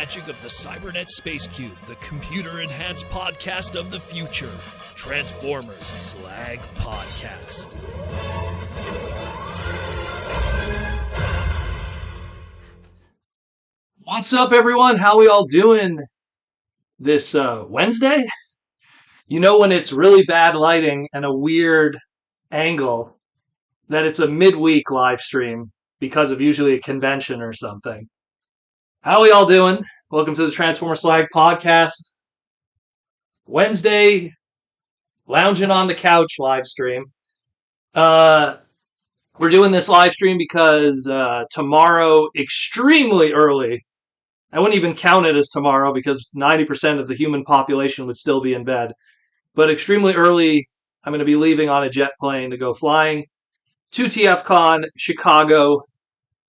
magic of the Cybernet Space Cube, the computer-enhanced podcast of the future. Transformers Slag Podcast. What's up, everyone? How we all doing this Wednesday? You know when it's really bad lighting and a weird angle, that it's a midweek live stream because of usually a convention or something. How we all doing? Welcome to the Transformers Slag Podcast. Wednesday, lounging on the couch live stream. We're doing this live stream because tomorrow, extremely early, I wouldn't even count it as tomorrow because 90% of the human population would still be in bed. But extremely early, I'm going to be leaving on a jet plane to go flying to TFcon Chicago.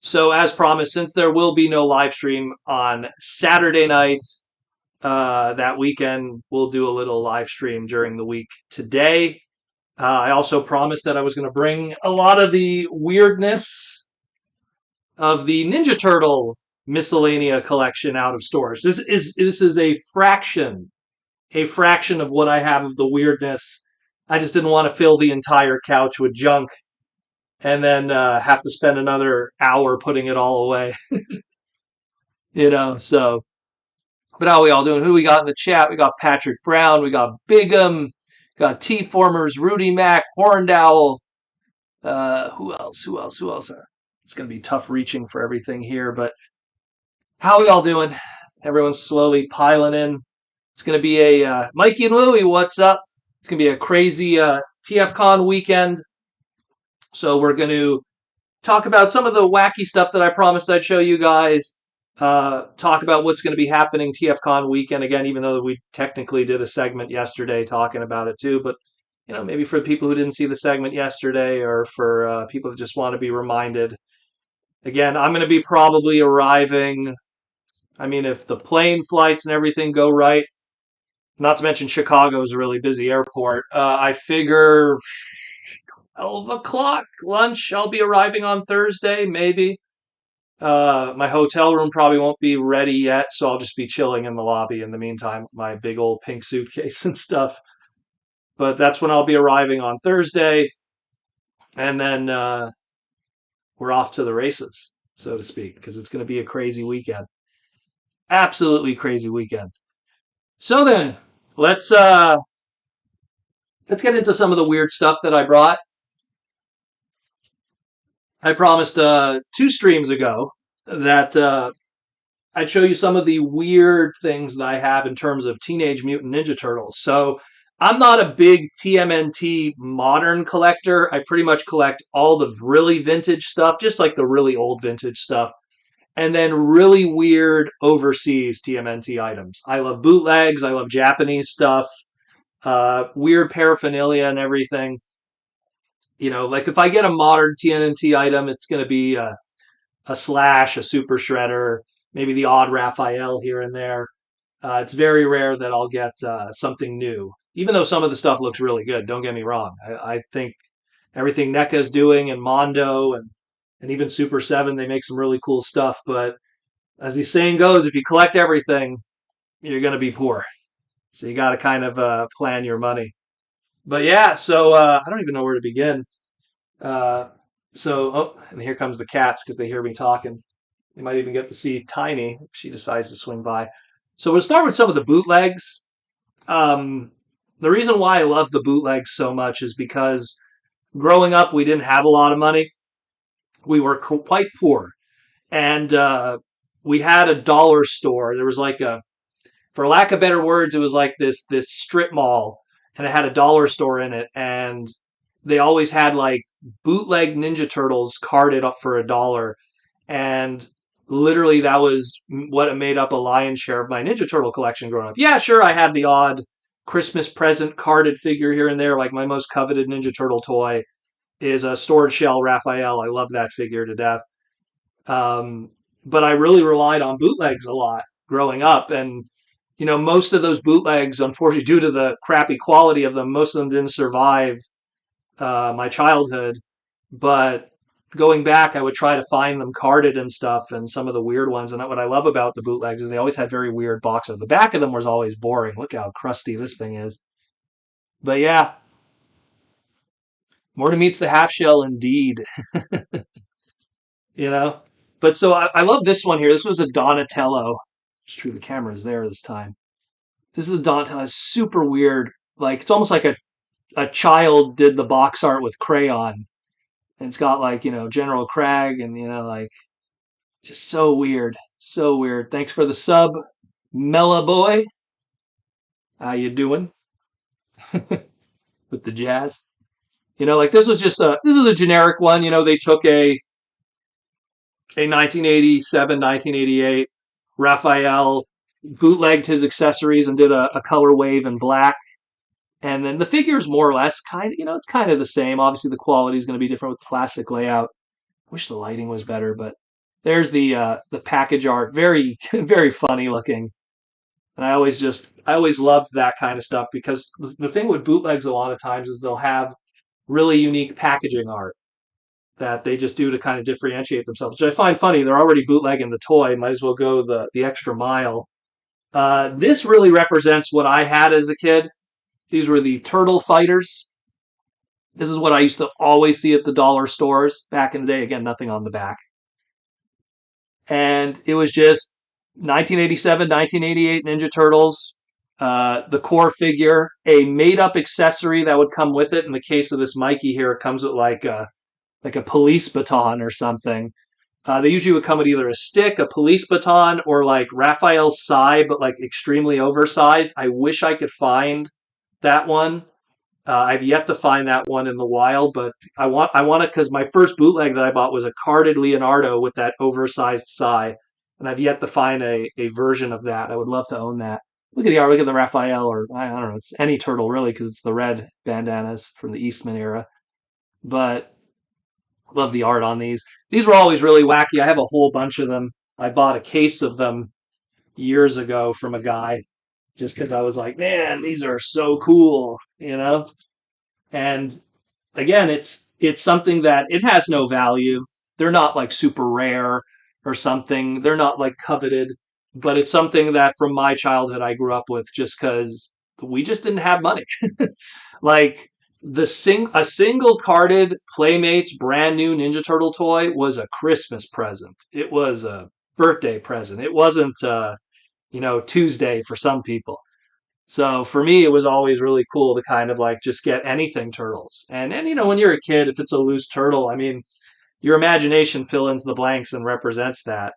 So as promised, since there will be no live stream on Saturday night, that weekend, we'll do a little live stream during the week today. I also promised that I was going to bring a lot of the weirdness of the Ninja Turtle miscellanea collection out of storage. This is a fraction of what I have of the weirdness. I just didn't want to fill the entire couch with junk and then have to spend another hour putting it all away. So. But how are we all doing? Who do we got in the chat? We got Patrick Brown, we got Bigum, got T-Formers, Rudy Mack, Horned Owl. Who else? It's going to be tough reaching for everything here, but how are we all doing? Everyone's slowly piling in. It's going to be a Mikey and Louie, what's up? It's going to be a crazy TFcon weekend. So we're going to talk about some of the wacky stuff that I promised I'd show you guys. Talk about what's going to be happening TFcon weekend again, even though we technically did a segment yesterday talking about it too. But, maybe for the people who didn't see the segment yesterday or for people that just want to be reminded. Again, I'm going to be probably arriving. If the plane flights and everything go right, not to mention Chicago's a really busy airport, I figure 12 o'clock lunch, I'll be arriving on Thursday, maybe. My hotel room probably won't be ready yet, so I'll just be chilling in the lobby in the meantime, my big old pink suitcase and stuff. But that's when I'll be arriving on Thursday, and then we're off to the races, so to speak, because it's going to be a crazy weekend. Absolutely crazy weekend. So then, let's get into some of the weird stuff that I brought. I promised 2 streams ago that I'd show you some of the weird things that I have in terms of Teenage Mutant Ninja Turtles. So I'm not a big TMNT modern collector. I pretty much collect all the really vintage stuff, just like the really old vintage stuff, and then really weird overseas TMNT items. I love bootlegs. I love Japanese stuff, weird paraphernalia and everything. Like if I get a modern TMNT item, it's going to be a Slash, a Super Shredder, maybe the odd Raphael here and there. It's very rare that I'll get something new, even though some of the stuff looks really good. Don't get me wrong. I think everything NECA's doing and Mondo and even Super 7, they make some really cool stuff. But as the saying goes, if you collect everything, you're going to be poor. So you got to kind of plan your money. But yeah, so I don't even know where to begin. And here comes the cats because they hear me talking. They might even get to see Tiny if she decides to swing by. So we'll start with some of the bootlegs. The reason why I love the bootlegs so much is because growing up, we didn't have a lot of money. We were quite poor. And we had a dollar store. There was for lack of better words, it was like this strip mall. And it had a dollar store in it, and they always had bootleg Ninja Turtles carded up for $1, and literally that was what made up a lion's share of my Ninja Turtle collection growing up. Yeah, sure, I had the odd Christmas present carded figure here and there. Like my most coveted Ninja Turtle toy is a Storage Shell Raphael. I love that figure to death. But I really relied on bootlegs a lot growing up, and most of those bootlegs, unfortunately, due to the crappy quality of them, most of them didn't survive my childhood. But going back, I would try to find them carded and stuff, and some of the weird ones. And what I love about the bootlegs is they always had very weird box art. The back of them was always boring. Look how crusty this thing is. But yeah, Morton meets the half shell indeed. You know. But so I love this one here. This was a Donatello. It's true, the camera is there this time. This is a Donatello. It's super weird. Like it's almost like a child did the box art with crayon. And it's got like, General Crag and, like just so weird. So weird. Thanks for the sub, Mella Boy. How you doing with the jazz? Like this is a generic one. They took a 1987, 1988 Raphael, bootlegged his accessories and did a color wave in black. And then the figure is more or less it's kind of the same. Obviously, the quality is going to be different with the plastic layout. Wish the lighting was better, but there's the package art. Very very funny looking. And I always loved that kind of stuff because the thing with bootlegs a lot of times is they'll have really unique packaging art that they just do to kind of differentiate themselves, which I find funny. They're already bootlegging the toy, might as well go the extra mile. This really represents what I had as a kid. These were the Turtle Fighters. This is what I used to always see at the dollar stores back in the day. Again, nothing on the back. And it was just 1987, 1988 Ninja Turtles, the core figure, a made-up accessory that would come with it. In the case of this Mikey here, it comes with like a police baton or something. They usually would come with either a stick, a police baton, or like Raphael's Sai, but like extremely oversized. I wish I could find that one. I've yet to find that one in the wild, but I want it because my first bootleg that I bought was a carded Leonardo with that oversized Sai, and I've yet to find a version of that. I would love to own that. Look at the art. Look at the Raphael, or I don't know. It's any turtle really because it's the red bandanas from the Eastman era. But love the art on these. These were always really wacky. I have a whole bunch of them. I bought a case of them years ago from a guy just because I was like, man, these are so cool. And again, it's something that it has no value. They're not like super rare or something. They're not like coveted, but it's something that from my childhood I grew up with just because we just didn't have money. Like a single carded Playmates brand new Ninja Turtle toy was a Christmas present. It was a birthday present. It wasn't Tuesday for some people. So for me, it was always really cool to kind of like just get anything turtles. And when you're a kid, if it's a loose turtle, I mean, your imagination fill in the blanks and represents that.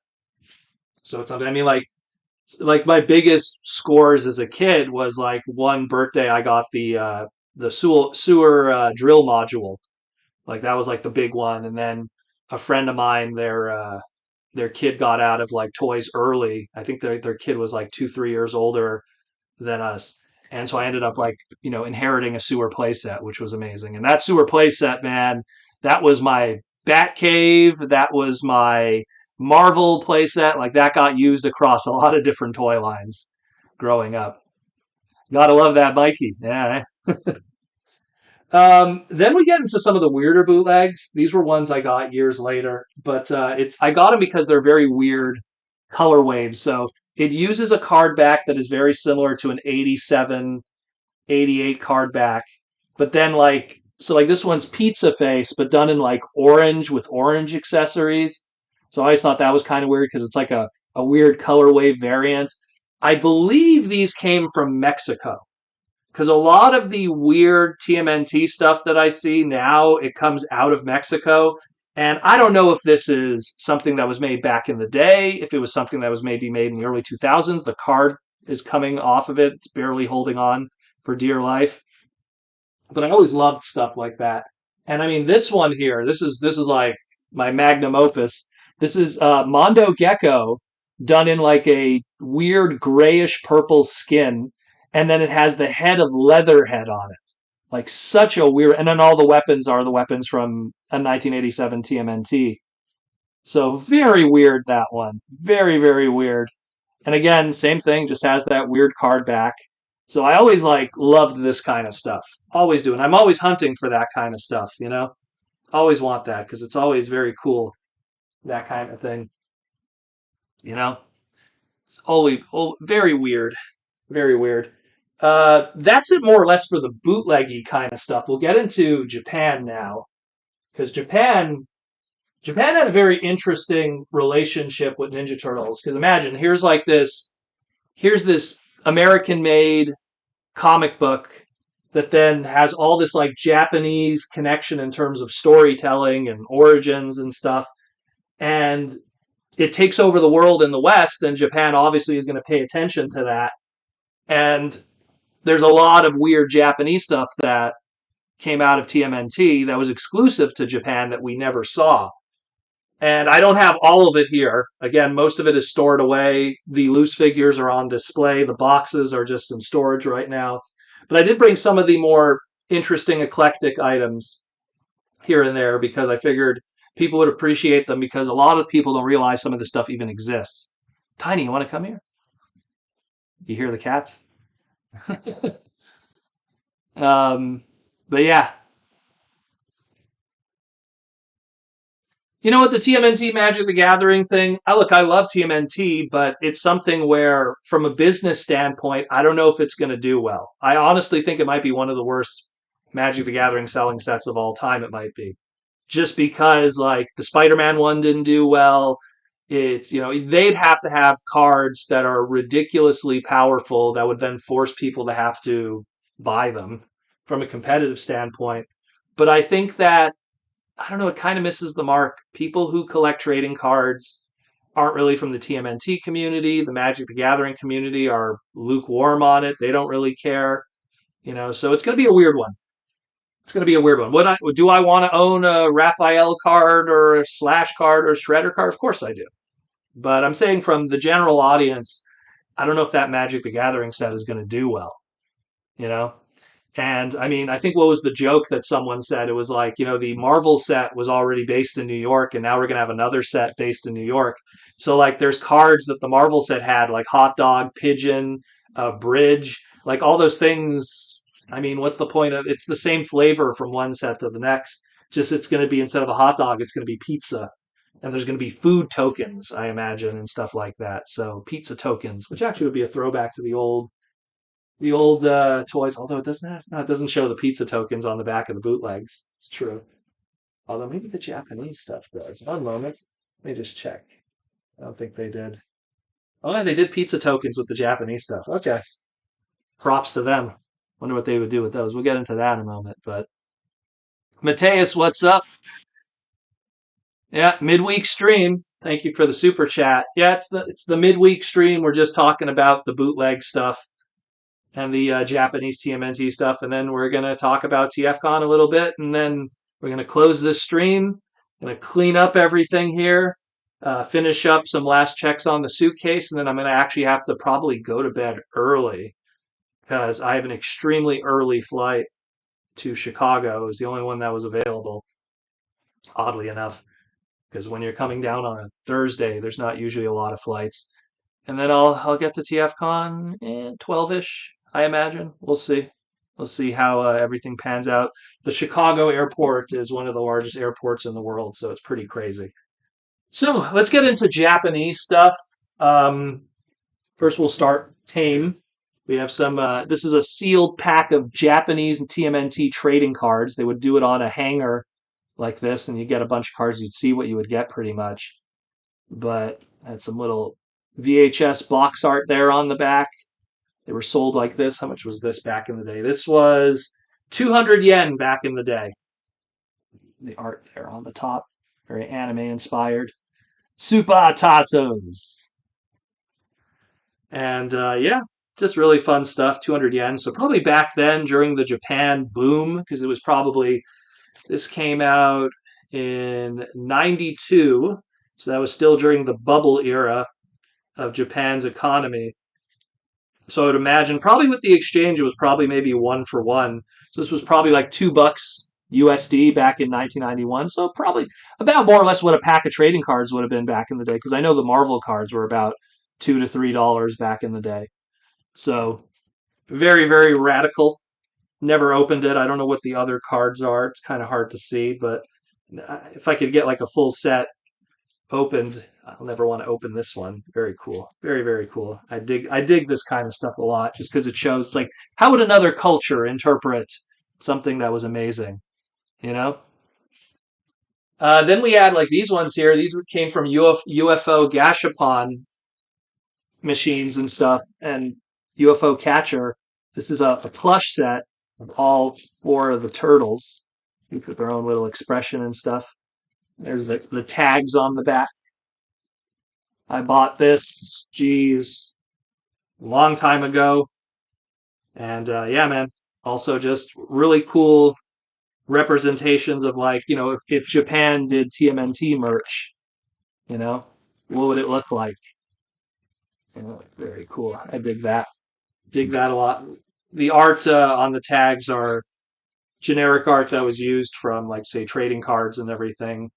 So it's something. I mean, like my biggest scores as a kid was like one birthday I got the sewer drill module. Like that was like the big one. And then a friend of mine, their kid got out of like toys early. I think their kid was like 2, 3 years older than us. And so I ended up like, inheriting a sewer playset, which was amazing. And that sewer playset, man, that was my Batcave. That was my Marvel playset. Like that got used across a lot of different toy lines growing up. Gotta love that Mikey. Yeah. Then we get into some of the weirder bootlegs. These were ones I got years later, but I got them because they're very weird color waves. So it uses a card back that is very similar to an 87, 88 card back, but then like this one's pizza face, but done in like orange with orange accessories. So I always thought that was kind of weird because it's like a weird color wave variant. I believe these came from Mexico because a lot of the weird TMNT stuff that I see now, it comes out of Mexico. And I don't know if this is something that was made back in the day, if it was something that was maybe made in the early 2000s. The card is coming off of it. It's barely holding on for dear life. But I always loved stuff like that. And I mean, this one here, this is like my magnum opus. This is Mondo Gecko done in like a weird grayish purple skin, and then it has the head of Leatherhead on it. Like such a weird, and then all the weapons are the weapons from a 1987 TMNT. So very weird that one. Very, very weird. And again, same thing, just has that weird card back. So I always like loved this kind of stuff. Always do. And I'm always hunting for that kind of stuff. Always want that because it's always very cool, that kind of thing. You know, it's always very weird, very weird. That's it more or less for the bootleggy kind of stuff. We'll get into Japan now because Japan had a very interesting relationship with Ninja Turtles. Because imagine here's this American made comic book that then has all this like Japanese connection in terms of storytelling and origins and stuff. And it takes over the world in the West, and Japan obviously is going to pay attention to that. And there's a lot of weird Japanese stuff that came out of TMNT that was exclusive to Japan that we never saw. And I don't have all of it here. Again, most of it is stored away. The loose figures are on display. The boxes are just in storage right now. But I did bring some of the more interesting, eclectic items here and there because I figured people would appreciate them because a lot of people don't realize some of this stuff even exists. Tiny, you want to come here? You hear the cats? um, but yeah, you know what, the TMNT Magic the Gathering thing, I love TMNT, but it's something where, from a business standpoint, I don't know if it's going to do well. I honestly think it might be one of the worst Magic the Gathering selling sets of all time. It might be. Just because, like, the Spider Man one didn't do well. It's, they'd have to have cards that are ridiculously powerful that would then force people to have to buy them from a competitive standpoint. But I think that I don't know, it kind of misses the mark. People who collect trading cards aren't really from the TMNT community. The Magic the Gathering community are lukewarm on it. They don't really care, so it's going to be a weird one. It's going to be a weird one. Do I want to own a Raphael card or a Slash card or a Shredder card? Of course I do. But I'm saying from the general audience, I don't know if that Magic the Gathering set is going to do well, you know? And I mean, I think what was the joke that someone said? It was like, the Marvel set was already based in New York, and now we're going to have another set based in New York. So, like, there's cards that the Marvel set had, like Hot Dog, Pigeon, Bridge, like all those things. I mean, what's the point of it's the same flavor from one set to the next? Just it's going to be instead of a hot dog, it's going to be pizza. And there's going to be food tokens, I imagine, and stuff like that. So, pizza tokens, which actually would be a throwback to the old toys, although it doesn't have, no, it doesn't show the pizza tokens on the back of the bootlegs. It's true. Although maybe the Japanese stuff does. One moment. Let me just check. I don't think they did. Oh, yeah, they did pizza tokens with the Japanese stuff. Okay. Props to them. Wonder what they would do with those. We'll get into that in a moment. But Mateus, what's up? Yeah, midweek stream. Thank you for the super chat. Yeah, it's the midweek stream. We're just talking about the bootleg stuff and the Japanese TMNT stuff, and then we're gonna talk about TFCon a little bit, and then we're gonna close this stream. Gonna clean up everything here, finish up some last checks on the suitcase, and then I'm gonna actually have to probably go to bed early because I have an extremely early flight to Chicago. It was the only one that was available, oddly enough, because when you're coming down on a Thursday, there's not usually a lot of flights. And then I'll get to TFCon 12ish, I imagine. We'll see. We'll see how everything pans out. The Chicago airport is one of the largest airports in the world, so it's pretty crazy. So let's get into Japanese stuff. Um, First, we'll start tame. We have some. This is a sealed pack of Japanese TMNT trading cards. They would do it on a hanger like this, and you get a bunch of cards. You'd see what you would get pretty much. But had some little VHS box art there on the back. They were sold like this. How much was this back in the day? This was 200 yen back in the day. The art there on the top, very anime inspired. Super Tatos. And yeah, just really fun stuff. 200 yen. So probably back then during the Japan boom, because it was probably, this came out in 92. So that was still during the bubble era of Japan's economy. So I would imagine probably with the exchange, it was probably maybe 1 for 1. So this was probably like $2 USD back in 1991. So probably about more or less what a pack of trading cards would have been back in the day. Because I know the Marvel cards were about $2 to $3 back in the day. So very, very radical. Never opened it. I don't know what the other cards are. It's kind of hard to see, but If I could get like a full set opened, I'll never want to open this one. Very cool. Very, very cool. I dig this kind of stuff a lot just because it shows like how would another culture interpret something that was amazing, you know? Then we had like these ones here. These came from UFO Gashapon machines and stuff, and UFO Catcher. This is a plush set of all four of the turtles. They put their own little expression and stuff. There's the tags on the back. I bought this, geez, a long time ago. And yeah, man, also just really cool representations of like, if Japan did TMNT merch, what would it look like? Very cool. I dig that. Dig that a lot. The art on the tags are generic art that was used from like say trading cards and everything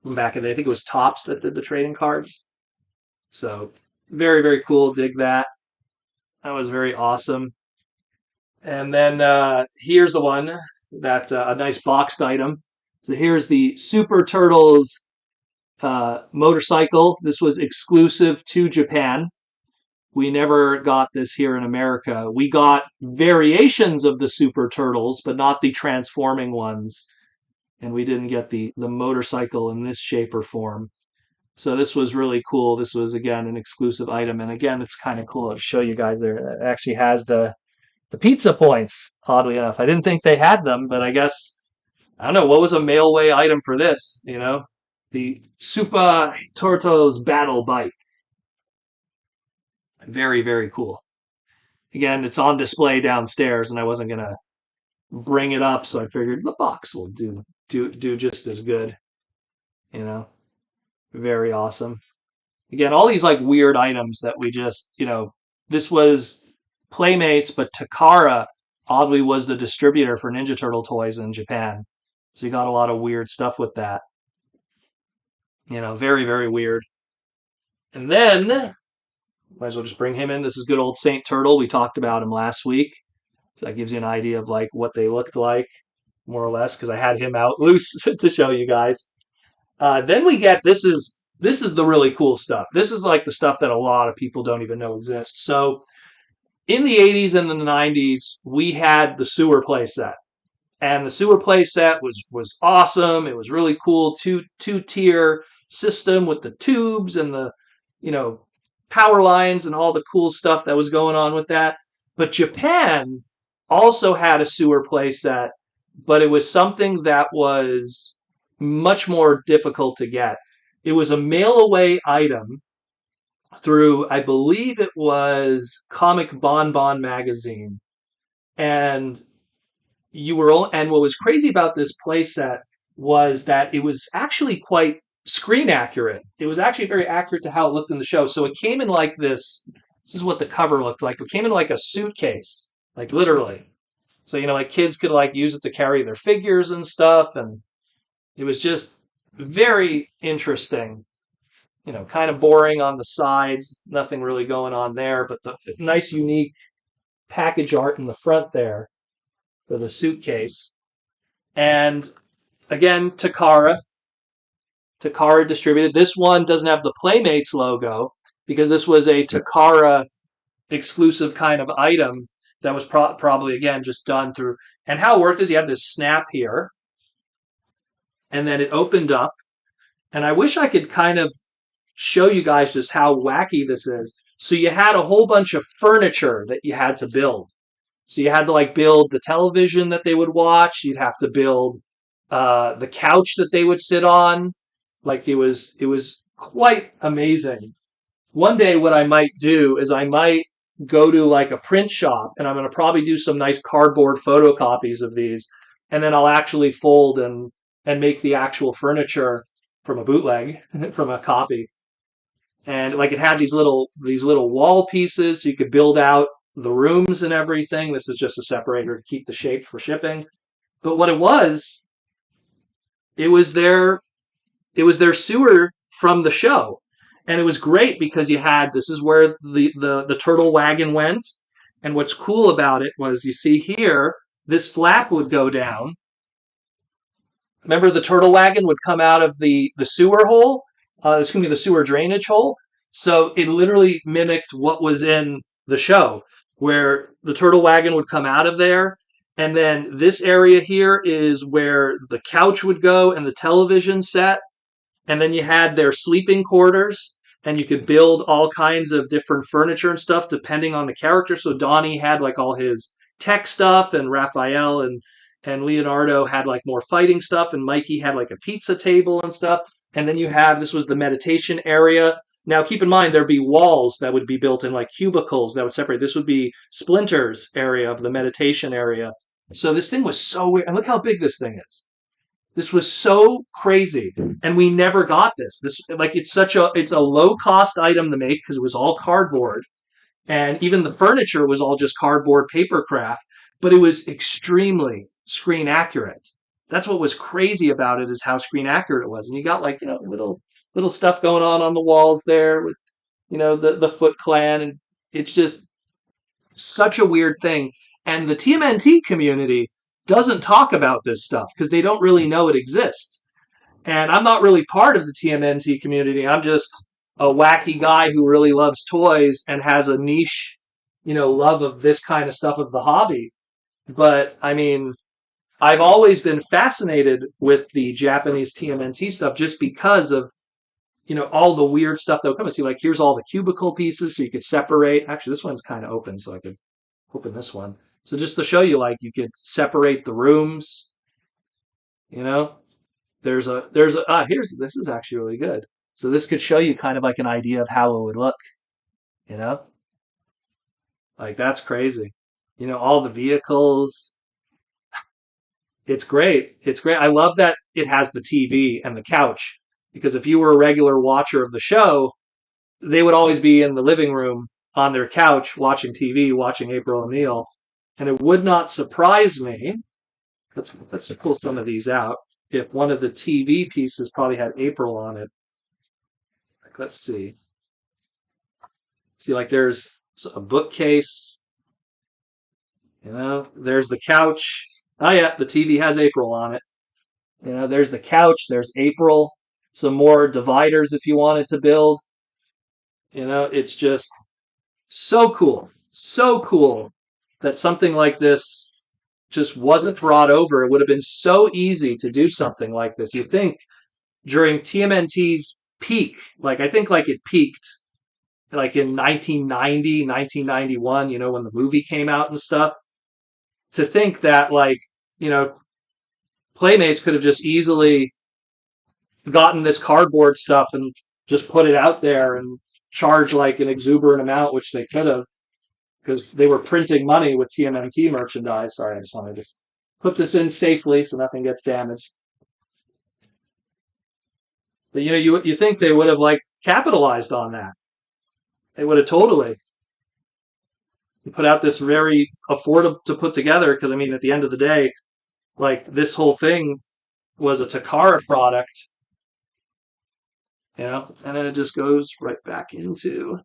from back in the day. I think it was Topps that did the trading cards. So very, very cool. Dig that. That was very awesome. And then here's the one that a nice boxed item. So here's the Super Turtles motorcycle. This was exclusive to Japan. We never got this here in America. We got variations of the Super Turtles, but not the transforming ones. And we didn't get the motorcycle in this shape or form. So this was really cool. This was, again, an exclusive item. And again, it's kind of cool to show you guys there. It actually has the pizza points, oddly enough. I didn't think they had them, but I guess, I don't know, what was a mailway item for this, The Super Turtles Battle Bike. Very, very cool. Again, it's on display downstairs, and I wasn't going to bring it up, so I figured the box will do just as good, you know. Very awesome. Again, all these like weird items that we just, this was Playmates, but Takara oddly was the distributor for Ninja Turtle toys in Japan. So you got a lot of weird stuff with that. Very, very weird. And then, might as well just bring him in. This is good old Saint Turtle. We talked about him last week. So that gives you an idea of like what they looked like, more or less, because I had him out loose to show you guys. Then we get this is the really cool stuff. This is like the stuff that a lot of people don't even know exists. So in the 80s and the 90s, we had the sewer play set. And the sewer play set was awesome. It was really cool, two-tier system with the tubes and the, power lines and all the cool stuff that was going on with that. But Japan also had a sewer play set, but it was something that was much more difficult to get. It was a mail away item through, I believe it was Comic Bon magazine. And and what was crazy about this playset was that it was actually quite screen accurate. It was actually very accurate to how it looked in the show. So it came in like this is what the cover looked like. It came in like a suitcase, like literally. So, like kids could like use it to carry their figures and stuff. And it was just very interesting, kind of boring on the sides, nothing really going on there, but the nice, unique package art in the front there for the suitcase. And again, Takara distributed. This one doesn't have the Playmates logo because this was a Takara exclusive kind of item that was probably, again, just done through. And how it worked is you had this snap here, and then it opened up. And I wish I could kind of show you guys just how wacky this is. So you had a whole bunch of furniture that you had to build. So you had to like build the television that they would watch. You'd have to build the couch that they would sit on. Like it was quite amazing. One day what I might do is I might go to like a print shop and I'm going to probably do some nice cardboard photocopies of these. And then I'll actually fold and make the actual furniture from a bootleg, from a copy. And like it had these little wall pieces so you could build out the rooms and everything. This is just a separator to keep the shape for shipping. But what it was their sewer from the show. And it was great because this is where the turtle wagon went. And what's cool about it was you see here, this flap would go down. Remember the turtle wagon would come out of the sewer hole? It's going to be the sewer drainage hole. So it literally mimicked what was in the show, where the turtle wagon would come out of there. And then this area here is where the couch would go and the television set. And then you had their sleeping quarters, and you could build all kinds of different furniture and stuff depending on the character. So Donnie had like all his tech stuff, and Raphael and Leonardo had like more fighting stuff, and Mikey had like a pizza table and stuff. And then you have this was the meditation area. Now keep in mind there'd be walls that would be built in, like cubicles that would separate. This would be Splinter's area of the meditation area. So this thing was so weird. And look how big this thing is. This was so crazy, and we never got this. This like it's a low cost item to make because it was all cardboard, and even the furniture was all just cardboard paper craft. But it was extremely screen accurate. That's what was crazy about it, is how screen accurate it was. And you got like little stuff going on the walls there with the Foot Clan, and it's just such a weird thing. And the TMNT community doesn't talk about this stuff because they don't really know it exists. And I'm not really part of the TMNT community. I'm just a wacky guy who really loves toys and has a niche, love of this kind of stuff of the hobby. But I mean, I've always been fascinated with the Japanese TMNT stuff just because of, all the weird stuff that would come and see. Like, here's all the cubicle pieces so you could separate. Actually, this one's kind of open, so I could open this one. So just to show you, like, you could separate the rooms, you know. Here's this is actually really good. So this could show you kind of like an idea of how it would look, you know. Like that's crazy. All the vehicles. It's great. It's great. I love that it has the TV and the couch because if you were a regular watcher of the show, they would always be in the living room on their couch watching TV, watching April O'Neil. And it would not surprise me. Let's pull some of these out. If one of the TV pieces probably had April on it. Like, let's see. See, like there's a bookcase. There's the couch. Oh yeah, the TV has April on it. There's the couch. There's April. Some more dividers if you wanted to build. It's just so cool. So cool that something like this just wasn't brought over. It would have been so easy to do something like this. You think during TMNT's peak, like I think like it peaked like in 1990, 1991, when the movie came out and stuff. To think that like, Playmates could have just easily gotten this cardboard stuff and just put it out there and charge like an exuberant amount, which they could have, because they were printing money with TMNT merchandise. Sorry, I just want to just put this in safely so nothing gets damaged. But you think they would have like capitalized on that? They would have totally put out this very affordable to put together. Because I mean, at the end of the day, like this whole thing was a Takara product, and then it just goes right back into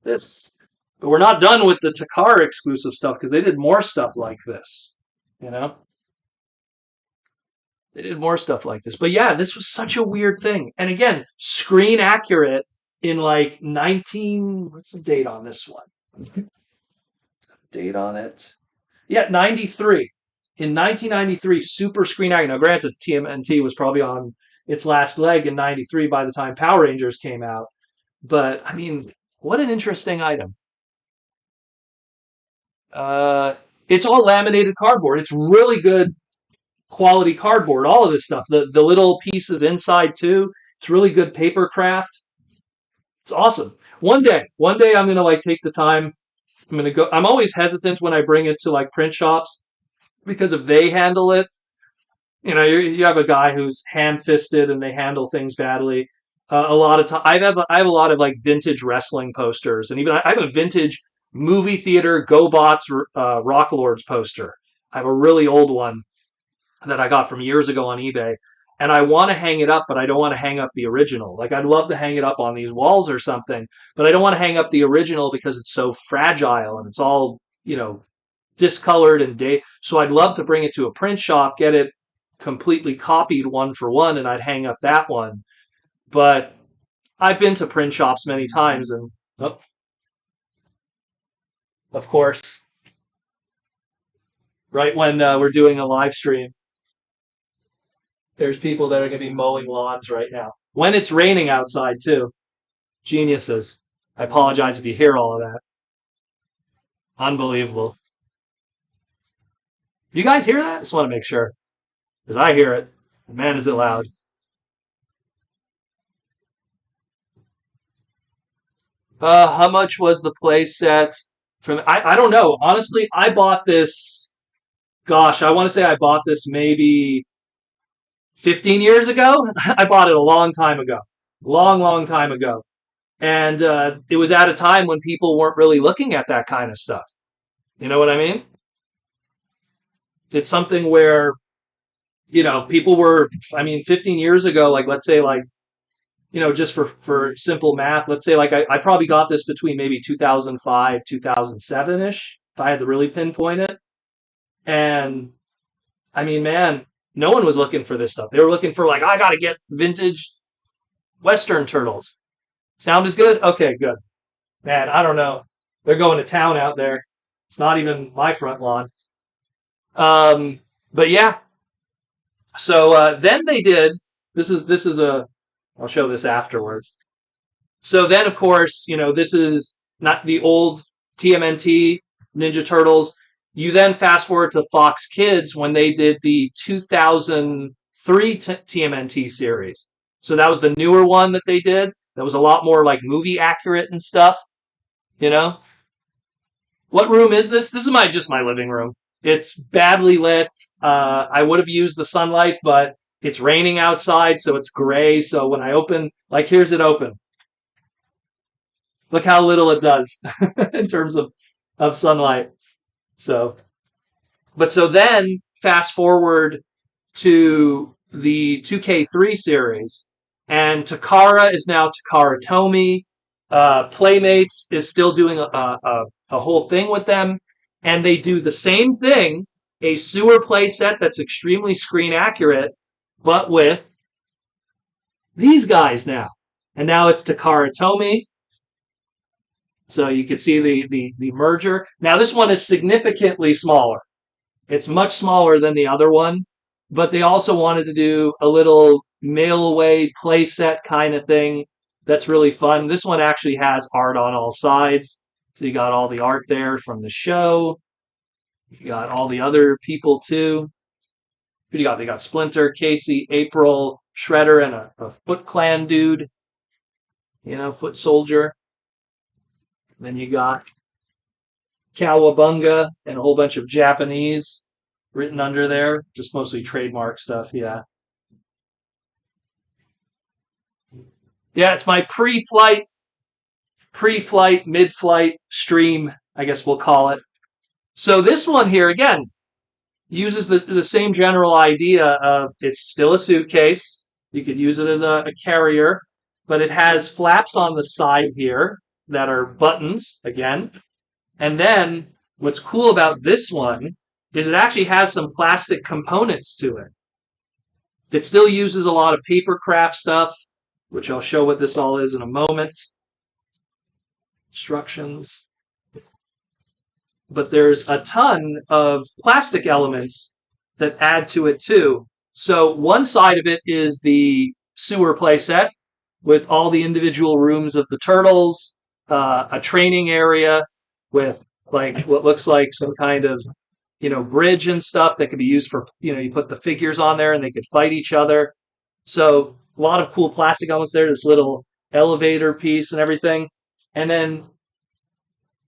this. But we're not done with the Takara exclusive stuff because they did more stuff like this. They did more stuff like this. But yeah, this was such a weird thing. And again, screen accurate in like 19. What's the date on this one? Date on it? Yeah, 93. In 1993, super screen accurate. Now, granted, TMNT was probably on its last leg in 93 by the time Power Rangers came out. But I mean, what an interesting item. It's all laminated cardboard. It's really good quality cardboard. All of this stuff, the little pieces inside too. It's really good paper craft. It's awesome. One day I'm gonna like take the time. I'm gonna go. I'm always hesitant when I bring it to like print shops because if they handle it, you have a guy who's ham-fisted and they handle things badly. A lot of time, I have a lot of like vintage wrestling posters, and even I have a vintage movie theater GoBots Rock Lords poster. I have a really old one that I got from years ago on eBay, and I want to hang it up, but I don't want to hang up the original. Like I'd love to hang it up on these walls or something, but I don't want to hang up the original because it's so fragile and it's all discolored and so I'd love to bring it to a print shop, get it completely copied one for one, and I'd hang up that one. But I've been to print shops many times, and oh, of course, right when we're doing a live stream, there's people that are going to be mowing lawns right now. When it's raining outside, too. Geniuses. I apologize if you hear all of that. Unbelievable. Do you guys hear that? Just want to make sure. Because I hear it. Man, is it loud. How much was the play set? From I don't know. Honestly, I bought this. Gosh, I want to say I bought this maybe 15 years ago. I bought it a long time ago. Long time ago. And it was at a time when people weren't really looking at that kind of stuff. You know what I mean? It's something where, people were, I mean, 15 years ago, like, let's say, like, just for simple math, let's say, like, I probably got this between maybe 2005, 2007 ish, if I had to really pinpoint it. And I mean, man, no one was looking for this stuff. They were looking for, like, I got to get vintage Western turtles. Sound is good? Okay, good. Man, I don't know. They're going to town out there. It's not even my front lawn. But yeah, so then they did. This is a. I'll show this afterwards. So then, of course, this is not the old TMNT Ninja Turtles. You then fast forward to Fox Kids when they did the 2003 TMNT series. So that was the newer one that they did. That was a lot more like movie accurate and stuff. You know, what room is this? This is my living room. It's badly lit. I would have used the sunlight, but it's raining outside, so it's gray. So when I open, like, here's it open. Look how little it does in terms of sunlight. So, but so then fast forward to the 2K3 series, and Takara is now Takara Tomy. Playmates is still doing a whole thing with them, and they do the same thing, a sewer play set that's extremely screen accurate, but with these guys now. And now it's Takara Tomy. So you can see the merger. Now this one is significantly smaller. It's much smaller than the other one, but they also wanted to do a little mail away play set kind of thing that's really fun. This one actually has art on all sides. So you got all the art there from the show. You got all the other people too. Who do you got? They got Splinter, Casey, April, Shredder, and a Foot Clan dude. Foot Soldier. Then you got Cowabunga and a whole bunch of Japanese written under there. Just mostly trademark stuff, yeah. Yeah, it's my pre-flight, mid-flight stream, I guess we'll call it. So this one here, again, uses the same general idea of it's still a suitcase. You could use it as a carrier, but it has flaps on the side here that are buttons, again. And then what's cool about this one is it actually has some plastic components to it. It still uses a lot of paper craft stuff, which I'll show what this all is in a moment. Instructions. But there's a ton of plastic elements that add to it too. So one side of it is the sewer playset with all the individual rooms of the turtles, a training area with like what looks like some kind of bridge and stuff that could be used for you put the figures on there and they could fight each other. So a lot of cool plastic elements there. This little elevator piece and everything, and then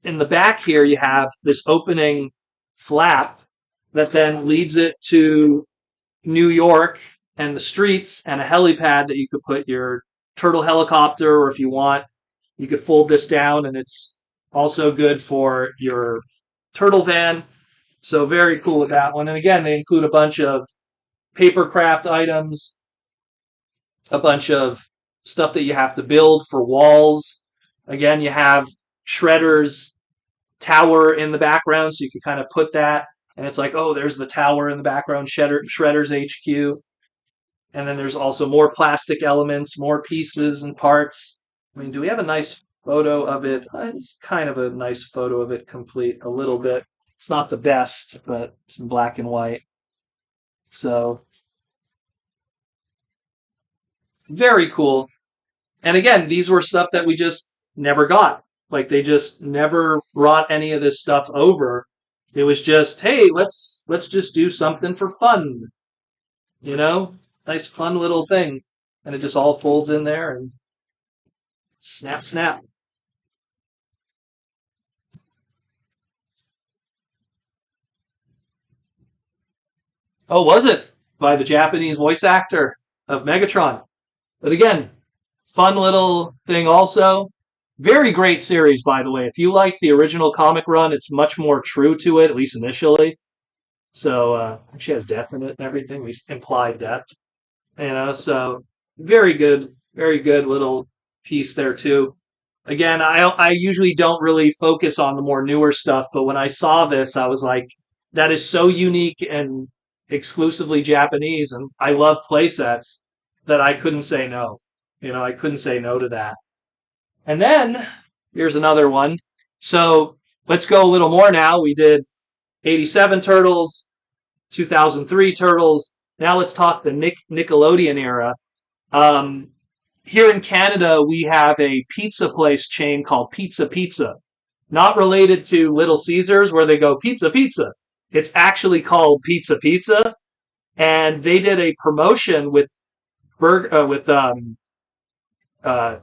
in the back here, you have this opening flap that then leads it to New York and the streets and a helipad that you could put your turtle helicopter, or if you want, you could fold this down and it's also good for your turtle van. So very cool with that one. And again, they include a bunch of paper craft items, a bunch of stuff that you have to build for walls. Again, you have Shredder's tower in the background, so you can kind of put that. And it's like, oh, there's the tower in the background, Shredder's HQ. And then there's also more plastic elements, more pieces and parts. I mean, do we have a nice photo of it? It's kind of a nice photo of it complete a little bit. It's not the best, but it's in black and white. So very cool. And again, these were stuff that we just never got. Like they just never brought any of this stuff over. It was just, hey, let's just do something for fun, you know? Nice fun little thing. And it just all folds in there and snap snap. Oh, was it? By the Japanese voice actor of Megatron. But again, fun little thing also. Very great series, by the way. If you like the original comic run, it's much more true to it, at least initially. So she has death in it and everything, at least implied death. So very good little piece there too. Again, I usually don't really focus on the more newer stuff, but when I saw this, I was like, that is so unique and exclusively Japanese, and I love playsets that I couldn't say no. I couldn't say no to that. And then here's another one. So let's go a little more now. We did 87 Turtles, 2003 Turtles. Now let's talk the Nickelodeon era. Um, Here in Canada, we have a pizza place chain called Pizza Pizza. Not related to Little Caesars where they go pizza pizza. It's actually called Pizza Pizza, and they did a promotion with with uh,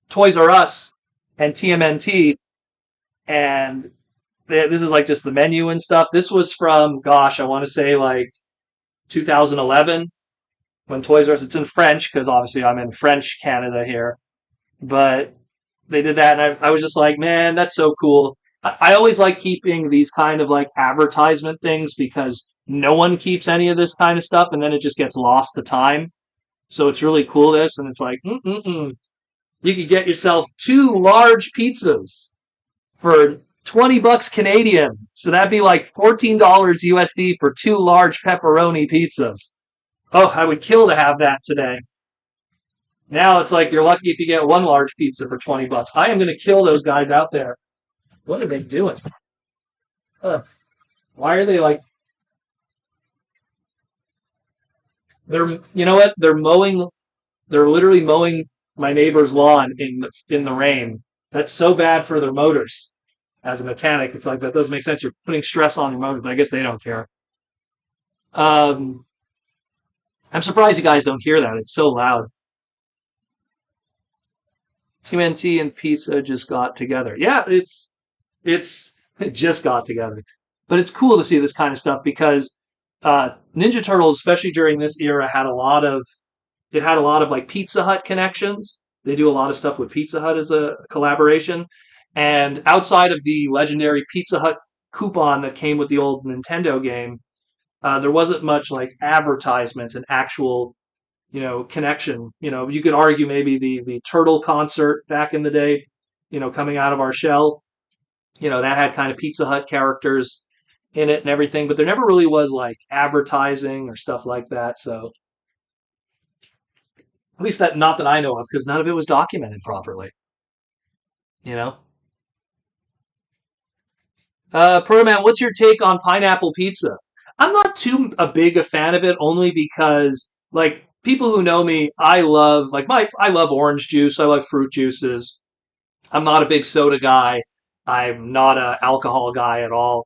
Toys R Us and TMNT, and this is like just the menu and stuff. This was from, gosh, I want to say like 2011 when Toys R Us. It's in French because obviously I'm in French Canada here, but they did that, and I was just like, man, that's so cool. I always like keeping these kind of like advertisement things because no one keeps any of this kind of stuff, and then it just gets lost to time. So it's really cool. This, and it's like, you could get yourself two large pizzas for 20 bucks Canadian. So that'd be like $14 USD for two large pepperoni pizzas. Oh, I would kill to have that today. Now it's like you're lucky if you get one large pizza for 20 bucks. I am going to kill those guys out there. What are they doing? Uh, why are they like they're you know what? They're literally mowing my neighbor's lawn in the rain. That's so bad for their motors. As a mechanic, it's like that doesn't make sense. You're putting stress on your motor, but I guess they don't care. Um, I'm surprised you guys don't hear that. It's so loud. TMNT and pizza just got together. Yeah, it's it just got together. But it's cool to see this kind of stuff because Ninja Turtles, especially during this era, had a lot of like Pizza Hut connections. They do a lot of stuff with Pizza Hut as a collaboration. And outside of the legendary Pizza Hut coupon that came with the old Nintendo game, there wasn't much like advertisement and actual, connection. You could argue maybe the Turtle concert back in the day, coming out of our shell, that had kind of Pizza Hut characters in it and everything, but there never really was like advertising or stuff like that. So at least that not that I know of, because none of it was documented properly. You know. Proto Man, what's your take on pineapple pizza? I'm not too a big a fan of it, only because like people who know me, I love orange juice, I love fruit juices. I'm not a big soda guy. I'm not a alcohol guy at all.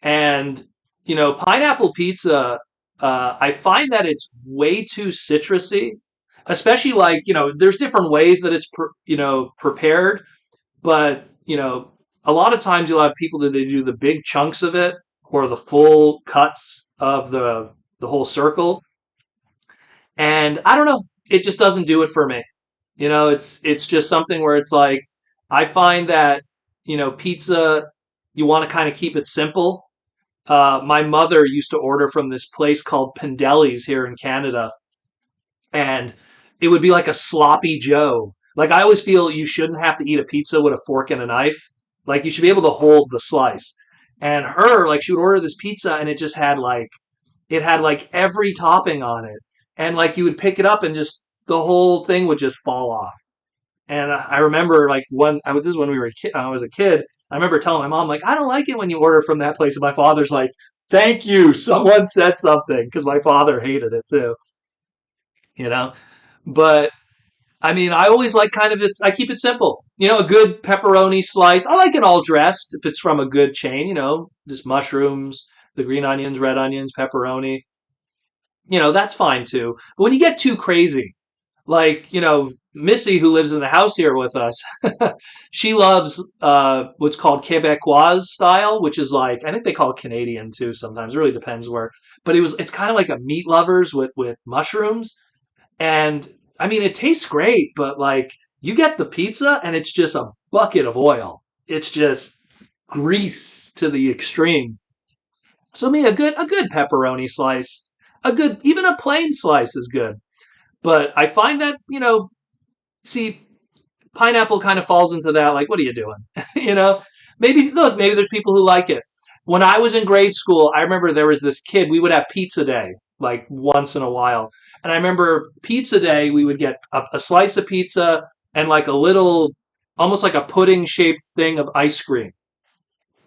And pineapple pizza, I find that it's way too citrusy, especially like there's different ways that it's prepared, but a lot of times you'll have people that they do the big chunks of it or the full cuts of the whole circle, and I don't know, it just doesn't do it for me. It's just something where it's like I find that pizza, you want to kind of keep it simple. My mother used to order from this place called Pendelli's here in Canada, and it would be like a sloppy Joe. Like I always feel you shouldn't have to eat a pizza with a fork and a knife. Like you should be able to hold the slice. And her, like, she would order this pizza and it had like every topping on it. And like you would pick it up and just the whole thing would just fall off. And I remember like this is when I was a kid. I remember telling my mom like, I don't like it when you order from that place. And my father's like, thank you, someone said something, because my father hated it too, you know. But I mean, I always like I keep it simple. A good pepperoni slice. I like it all dressed if it's from a good chain. Just mushrooms, the green onions, red onions, pepperoni. That's fine too. But when you get too crazy, like, Missy, who lives in the house here with us, she loves what's called Quebecois style, which is like, I think they call it Canadian too sometimes. It really depends where. But it's kind of like a meat lovers with mushrooms. And I mean, it tastes great, but like you get the pizza and it's just a bucket of oil. It's just grease to the extreme. So me, a good pepperoni slice, even a plain slice is good. But I find that, see, pineapple kind of falls into that. Like, what are you doing? you know, maybe there's people who like it. When I was in grade school, I remember there was this kid. We would have pizza day like once in a while, and I remember pizza day. We would get a slice of pizza and like a little, almost like a pudding shaped thing of ice cream.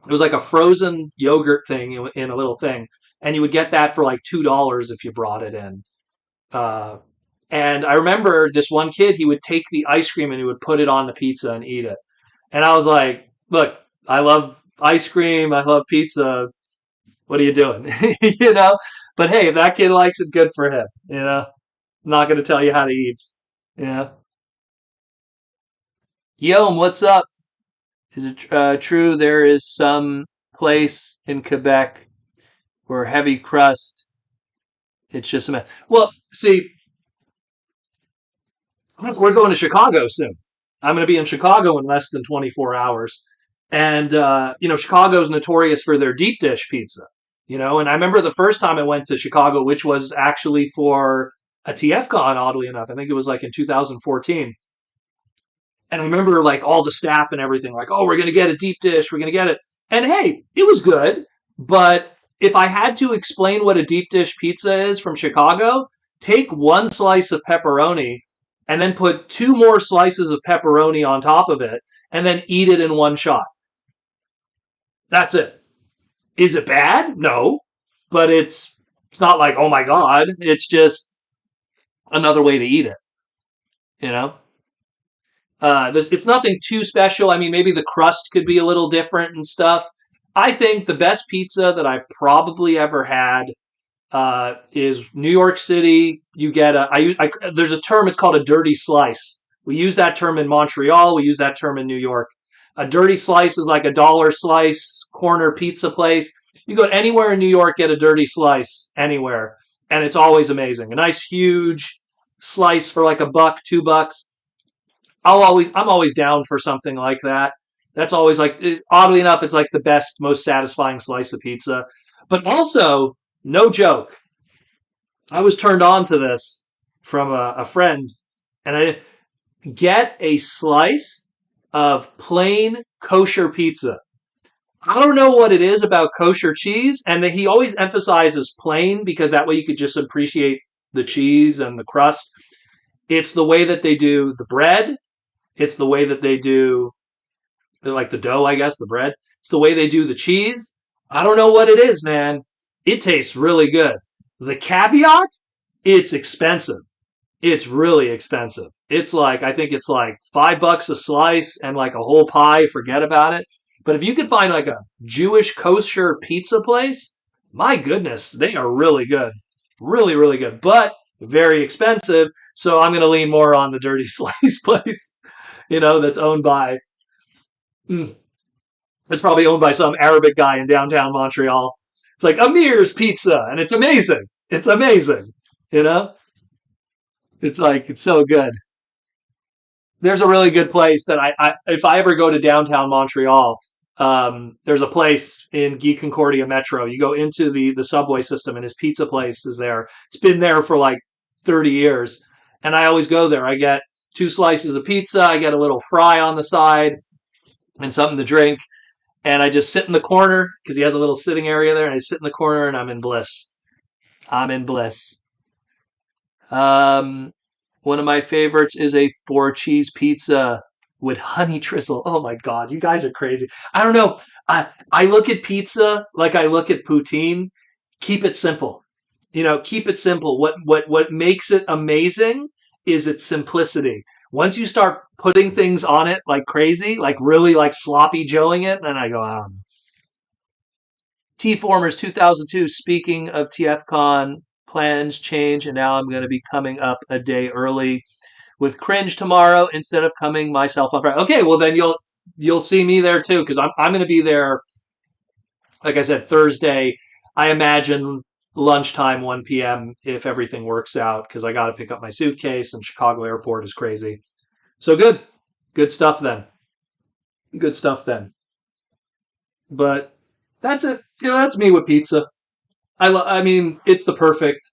It was like a frozen yogurt thing in a little thing, and you would get that for like $2 if you brought it in. Uh, and I remember this one kid, he would take the ice cream and he would put it on the pizza and eat it. And I was like, look, I love ice cream. I love pizza. What are you doing? you know? But hey, if that kid likes it, good for him. I'm not going to tell you how to eat. Yeah. Guillaume, what's up? Is it true there is some place in Quebec where heavy crust, it's just a mess? Well, see, we're going to Chicago soon. I'm going to be in Chicago in less than 24 hours. And, Chicago's notorious for their deep dish pizza, and I remember the first time I went to Chicago, which was actually for a TFcon, oddly enough. I think it was like in 2014. And I remember like all the staff and everything, like, oh, we're going to get a deep dish. We're going to get it. And hey, it was good. But if I had to explain what a deep dish pizza is from Chicago, take one slice of pepperoni and then put two more slices of pepperoni on top of it and then eat it in one shot. That's it. Is it bad? No. But it's not like, oh my God. It's just another way to eat it, you know? It's nothing too special. I mean, maybe the crust could be a little different and stuff. I think the best pizza that I've probably ever had is New York City. You get there's a term. It's called a dirty slice. We use that term in Montreal. We use that term in New York. A dirty slice is like $1 slice corner pizza place. You go anywhere in New York, get a dirty slice anywhere, and it's always amazing. A nice huge slice for like $1, $2. I'm always down for something like that. That's always like, oddly enough, it's like the best, most satisfying slice of pizza. But also, no joke, I was turned on to this from a friend, and I get a slice of plain kosher pizza. I don't know what it is about kosher cheese, and that he always emphasizes plain because that way you could just appreciate the cheese and the crust. It's the way that they do the bread. It's the way that they do, like the dough, I guess, the bread. It's the way they do the cheese. I don't know what it is, man. It tastes really good. The caveat, it's expensive. It's really expensive. I think it's like $5 a slice and like a whole pie, forget about it. But if you could find like a Jewish kosher pizza place, my goodness, they are really good. Really, really good. But very expensive. So I'm going to lean more on the dirty slice place, that's owned by, it's probably owned by some Arabic guy in downtown Montreal. It's like Amir's Pizza, and it's amazing. It's amazing. You know, it's like, it's so good. There's a really good place that if I ever go to downtown Montreal, there's a place in Guy Concordia Metro. You go into the subway system, and his pizza place is there. It's been there for like 30 years, and I always go there. I get two slices of pizza. I get a little fry on the side and something to drink. and I just sit in the corner because he has a little sitting area there, and I sit in the corner and I'm in bliss. I'm in bliss. Um, One of my favorites is a four cheese pizza with honey drizzle. Oh my god, you guys are crazy. I don't know. I look at pizza like I look at poutine. Keep it simple. Keep it simple. What makes it amazing is its simplicity. Once you start putting things on it like crazy, like really like sloppy joeing it, then I go, I don't know. T Formers 2002. Speaking of TFcon, plans change, and now I'm going to be coming up a day early with cringe tomorrow instead of coming myself on Friday. Okay, well then you'll see me there too because I'm going to be there. Like I said, Thursday. I imagine lunchtime, 1 p.m. if everything works out because I got to pick up my suitcase and Chicago Airport is crazy. So good stuff then. Good stuff then. But that's it. That's me with pizza. I mean, it's the perfect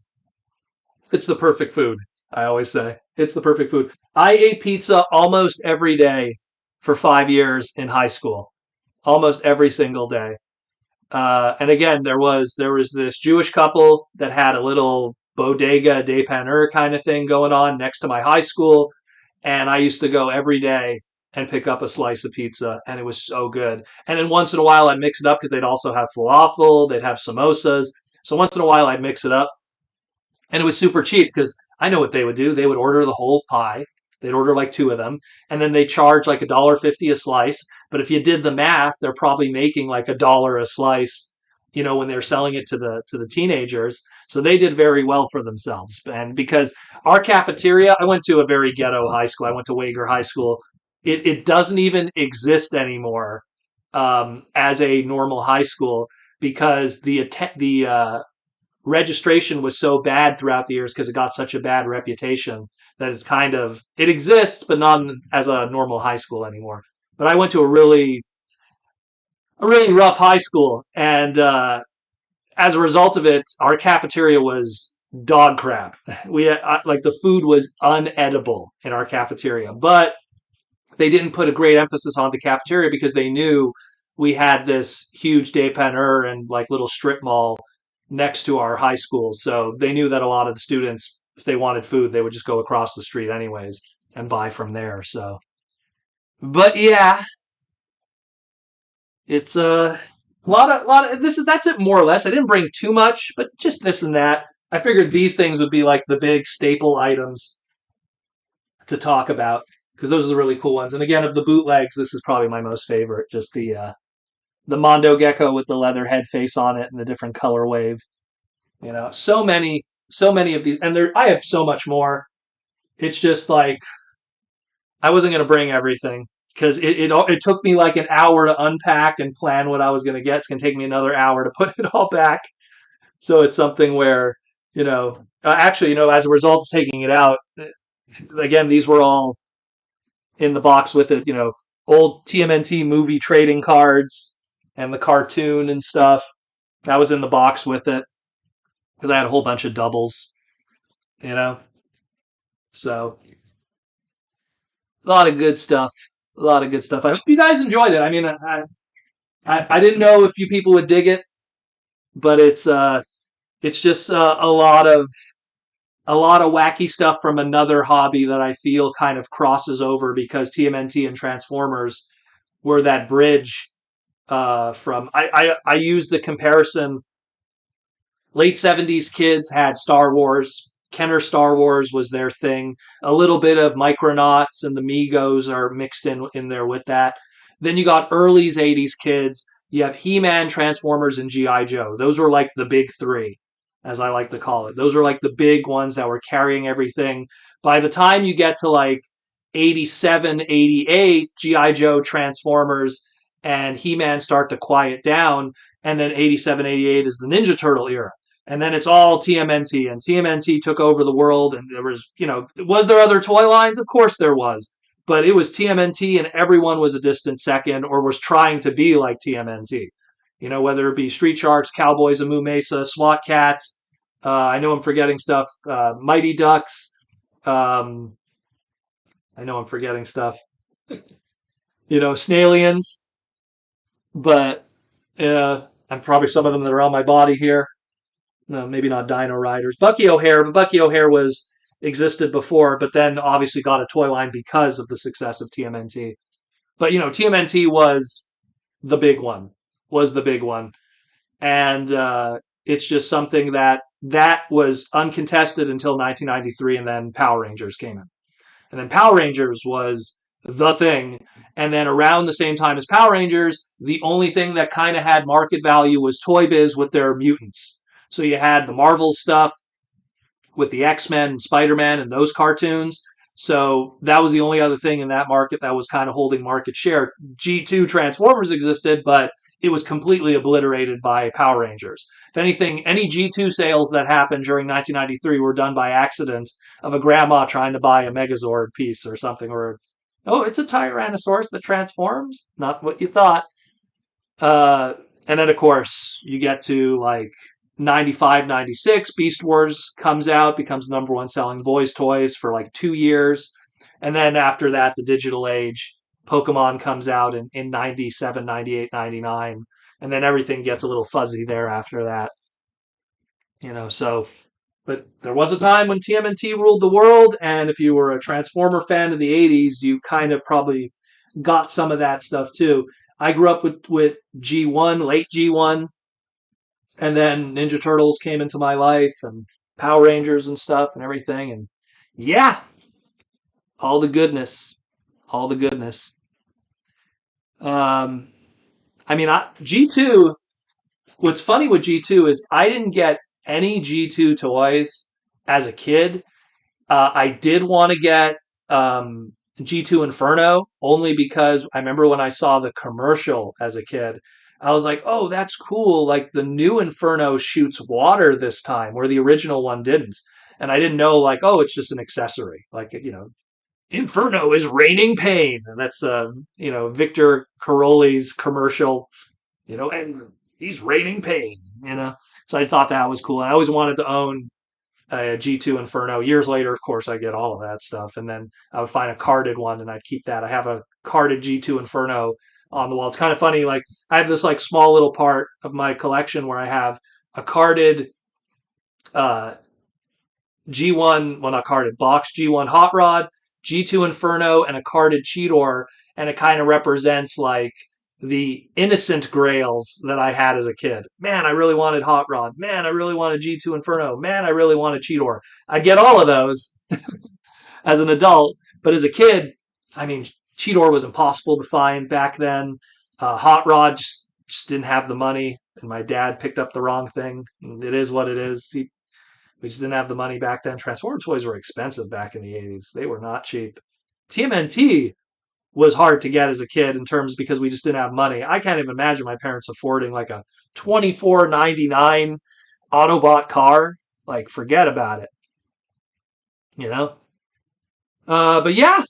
food. I always say it's the perfect food. I ate pizza almost every day for 5 years in high school, almost every single day. And again, there was this Jewish couple that had a little bodega dépanneur kind of thing going on next to my high school, and I used to go every day and pick up a slice of pizza, and it was so good. And then once in a while, I'd mix it up because they'd also have falafel, they'd have samosas. So once in a while, I'd mix it up, and it was super cheap because I know what they would do. They would order the whole pie. They'd order like two of them, and then they charge like $1.50 a slice. But if you did the math, they're probably making like $1 a slice, when they're selling it to the teenagers. So they did very well for themselves. And because our cafeteria, I went to a very ghetto high school. I went to Wager High School. It doesn't even exist anymore as a normal high school because the registration was so bad throughout the years because it got such a bad reputation that it exists, but not as a normal high school anymore. But I went to a really rough high school, and as a result of it, our cafeteria was dog crap. Like the food was unedible in our cafeteria, but they didn't put a great emphasis on the cafeteria because they knew we had this huge dépanneur and like little strip mall next to our high school. So they knew that a lot of the students, if they wanted food, they would just go across the street anyways and buy from there. So, but yeah, it's a lot of that's it more or less. I didn't bring too much, but just this and that. I figured these things would be like the big staple items to talk about because those are the really cool ones. And again, of the bootlegs, this is probably my most favorite. Just the Mondo Gecko with the leather head face on it and the different color wave. So many of these, and I have so much more. It's just like I wasn't going to bring everything because it took me like an hour to unpack and plan what I was going to get. It's going to take me another hour to put it all back. So it's something where actually, as a result of taking it out, again, these were all in the box with it. Old TMNT movie trading cards and the cartoon and stuff. That was in the box with it because I had a whole bunch of doubles. You know, so a lot of good stuff. A lot of good stuff. I hope you guys enjoyed it. I mean, I didn't know if you people would dig it, but it's just a lot of wacky stuff from another hobby that I feel kind of crosses over because TMNT and Transformers were that bridge from. I use the comparison. Late 70s kids had Star Wars. Kenner Star Wars was their thing. A little bit of Micronauts and the Migos are mixed in there with that. Then you got early 80s kids. You have He-Man, Transformers, and G.I. Joe. Those were like the big three, as I like to call it. Those are like the big ones that were carrying everything. By the time you get to like 87, 88, G.I. Joe, Transformers, and He-Man start to quiet down. And then 87, 88 is the Ninja Turtle era, and then it's all TMNT, and TMNT took over the world. And was there other toy lines? Of course there was, but it was TMNT, and everyone was a distant second or was trying to be like TMNT. Whether it be Street Sharks, Cowboys of Moo Mesa, SWAT Cats. I know I'm forgetting stuff. Mighty Ducks. Um, I know I'm forgetting stuff. Snailians. but and probably some of them that are on my body here. No, maybe not Dino Riders. Bucky O'Hare, but Bucky O'Hare was existed before, but then obviously got a toy line because of the success of TMNT. But TMNT the big one, was the big one, and it's just something that was uncontested until 1993, and then Power Rangers came in. And then Power Rangers was the thing. And then around the same time as Power Rangers, the only thing that kind of had market value was Toy Biz with their mutants. So you had the Marvel stuff with the X-Men and Spider-Man and those cartoons. So that was the only other thing in that market that was kind of holding market share. G2 Transformers existed, but it was completely obliterated by Power Rangers. If anything, any G2 sales that happened during 1993 were done by accident of a grandma trying to buy a Megazord piece or something, or, oh, it's a Tyrannosaurus that transforms? Not what you thought. Uh, and then, of course, you get to like 95, 96. Beast Wars comes out, becomes number one selling boys' toys for like 2 years. And then after that, the digital age, Pokemon comes out in 97, 98, 99. And then everything gets a little fuzzy there after that. So, but there was a time when TMNT ruled the world. And if you were a Transformer fan of the 80s, you kind of probably got some of that stuff too. I grew up with G1, late G1, and then Ninja Turtles came into my life and Power Rangers and stuff and everything. And yeah, all the goodness, all the goodness. Um, I mean, G2, what's funny with G2 is I didn't get any G2 toys as a kid. I did want to get G2 Inferno only because I remember when I saw the commercial as a kid, I was like, oh, that's cool. Like the new Inferno shoots water this time, where the original one didn't. And I didn't know, like, oh, it's just an accessory. Like, Inferno is raining pain. And that's, Victor Caroli's commercial, and he's raining pain, So I thought that was cool. I always wanted to own a G2 Inferno. Years later, of course, I get all of that stuff. And then I would find a carded one and I'd keep that. I have a carded G2 Inferno on the wall. It's kind of funny. Like I have this like small little part of my collection where I have a carded uh, G1, well, not carded, box G1 Hot Rod, G2 Inferno, and a carded Cheetor. And it kind of represents like the innocent grails that I had as a kid. Man, I really wanted Hot Rod. Man, I really wanted G2 Inferno. Man, I really wanted Cheetor. I get all of those as an adult, but as a kid, I mean, Cheetor was impossible to find back then. Hot Rod just didn't have the money, and my dad picked up the wrong thing. It is what it is. We just didn't have the money back then. Transformer toys were expensive back in the 80s. They were not cheap. TMNT was hard to get as a kid in terms because we just didn't have money. I can't even imagine my parents affording like a $24.99 Autobot car. Like, forget about it, you know? But yeah,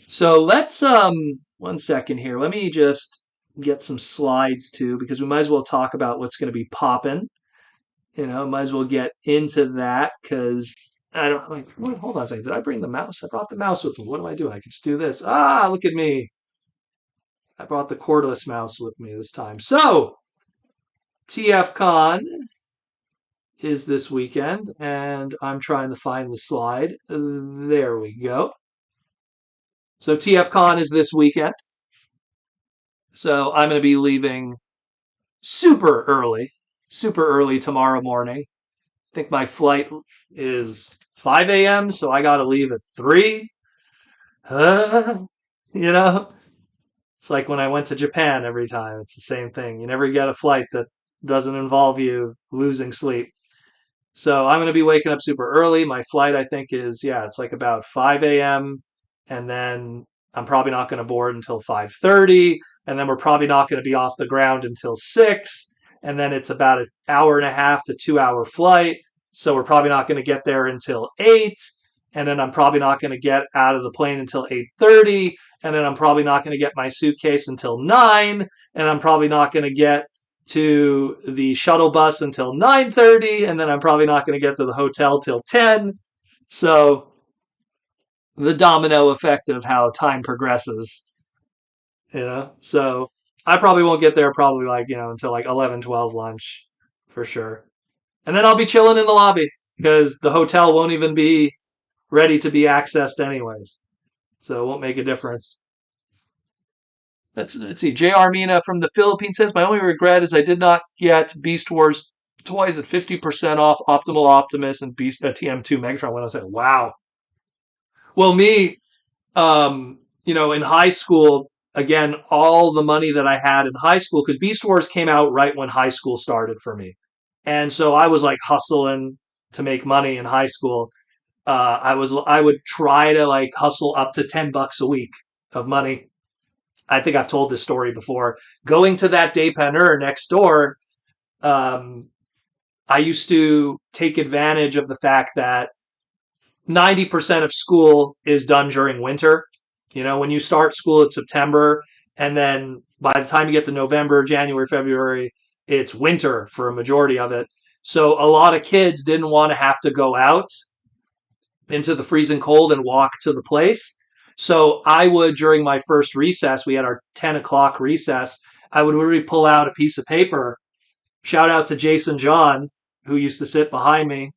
so let's, 1 second here. Let me just get some slides too, because we might as well talk about what's going to be popping. Might as well get into that because I don't like. What, hold on a second. Did I bring the mouse? I brought the mouse with me. What am I doing? I can just do this. Ah, look at me. I brought the cordless mouse with me this time. So, TFCon is this weekend, and I'm trying to find the slide. There we go. So, TFCon is this weekend. So, I'm going to be leaving super early tomorrow morning. I think my flight is 5 a.m., so I got to leave at 3. You know, it's like when I went to Japan every time. It's the same thing. You never get a flight that doesn't involve you losing sleep. So I'm going to be waking up super early. My flight, I think, yeah, it's like about 5 a.m. And then I'm probably not going to board until 5:30. And then we're probably not going to be off the ground until 6. And then it's about an hour and a half to 2 hour flight. So we're probably not going to get there until 8. And then I'm probably not going to get out of the plane until 8:30. And then I'm probably not going to get my suitcase until 9. And I'm probably not going to get to the shuttle bus until 9:30, and then I'm probably not going to get to the hotel till 10. So the domino effect of how time progresses, So I probably won't get there probably like, until like 11, 12 lunch for sure. And then I'll be chilling in the lobby because the hotel won't even be ready to be accessed anyways. So it won't make a difference. Let's see. J.R. Mina from the Philippines says, my only regret is I did not get Beast Wars toys at 50% off Optimal Optimus and Beast TM2 Megatron when I said, wow. Well, me, in high school, again, all the money that I had in high school, because Beast Wars came out right when high school started for me. And so I was like hustling to make money in high school. I would try to like hustle up to $10 a week of money. I think I've told this story before. Going to that dépanneur next door, um, I used to take advantage of the fact that 90% of school is done during winter. When you start school, it's September, and then by the time you get to November, January, February, it's winter for a majority of it. So a lot of kids didn't want to have to go out into the freezing cold and walk to the place. So I would, during my first recess, we had our 10 o'clock recess, I would really pull out a piece of paper. Shout out to Jason John, who used to sit behind me.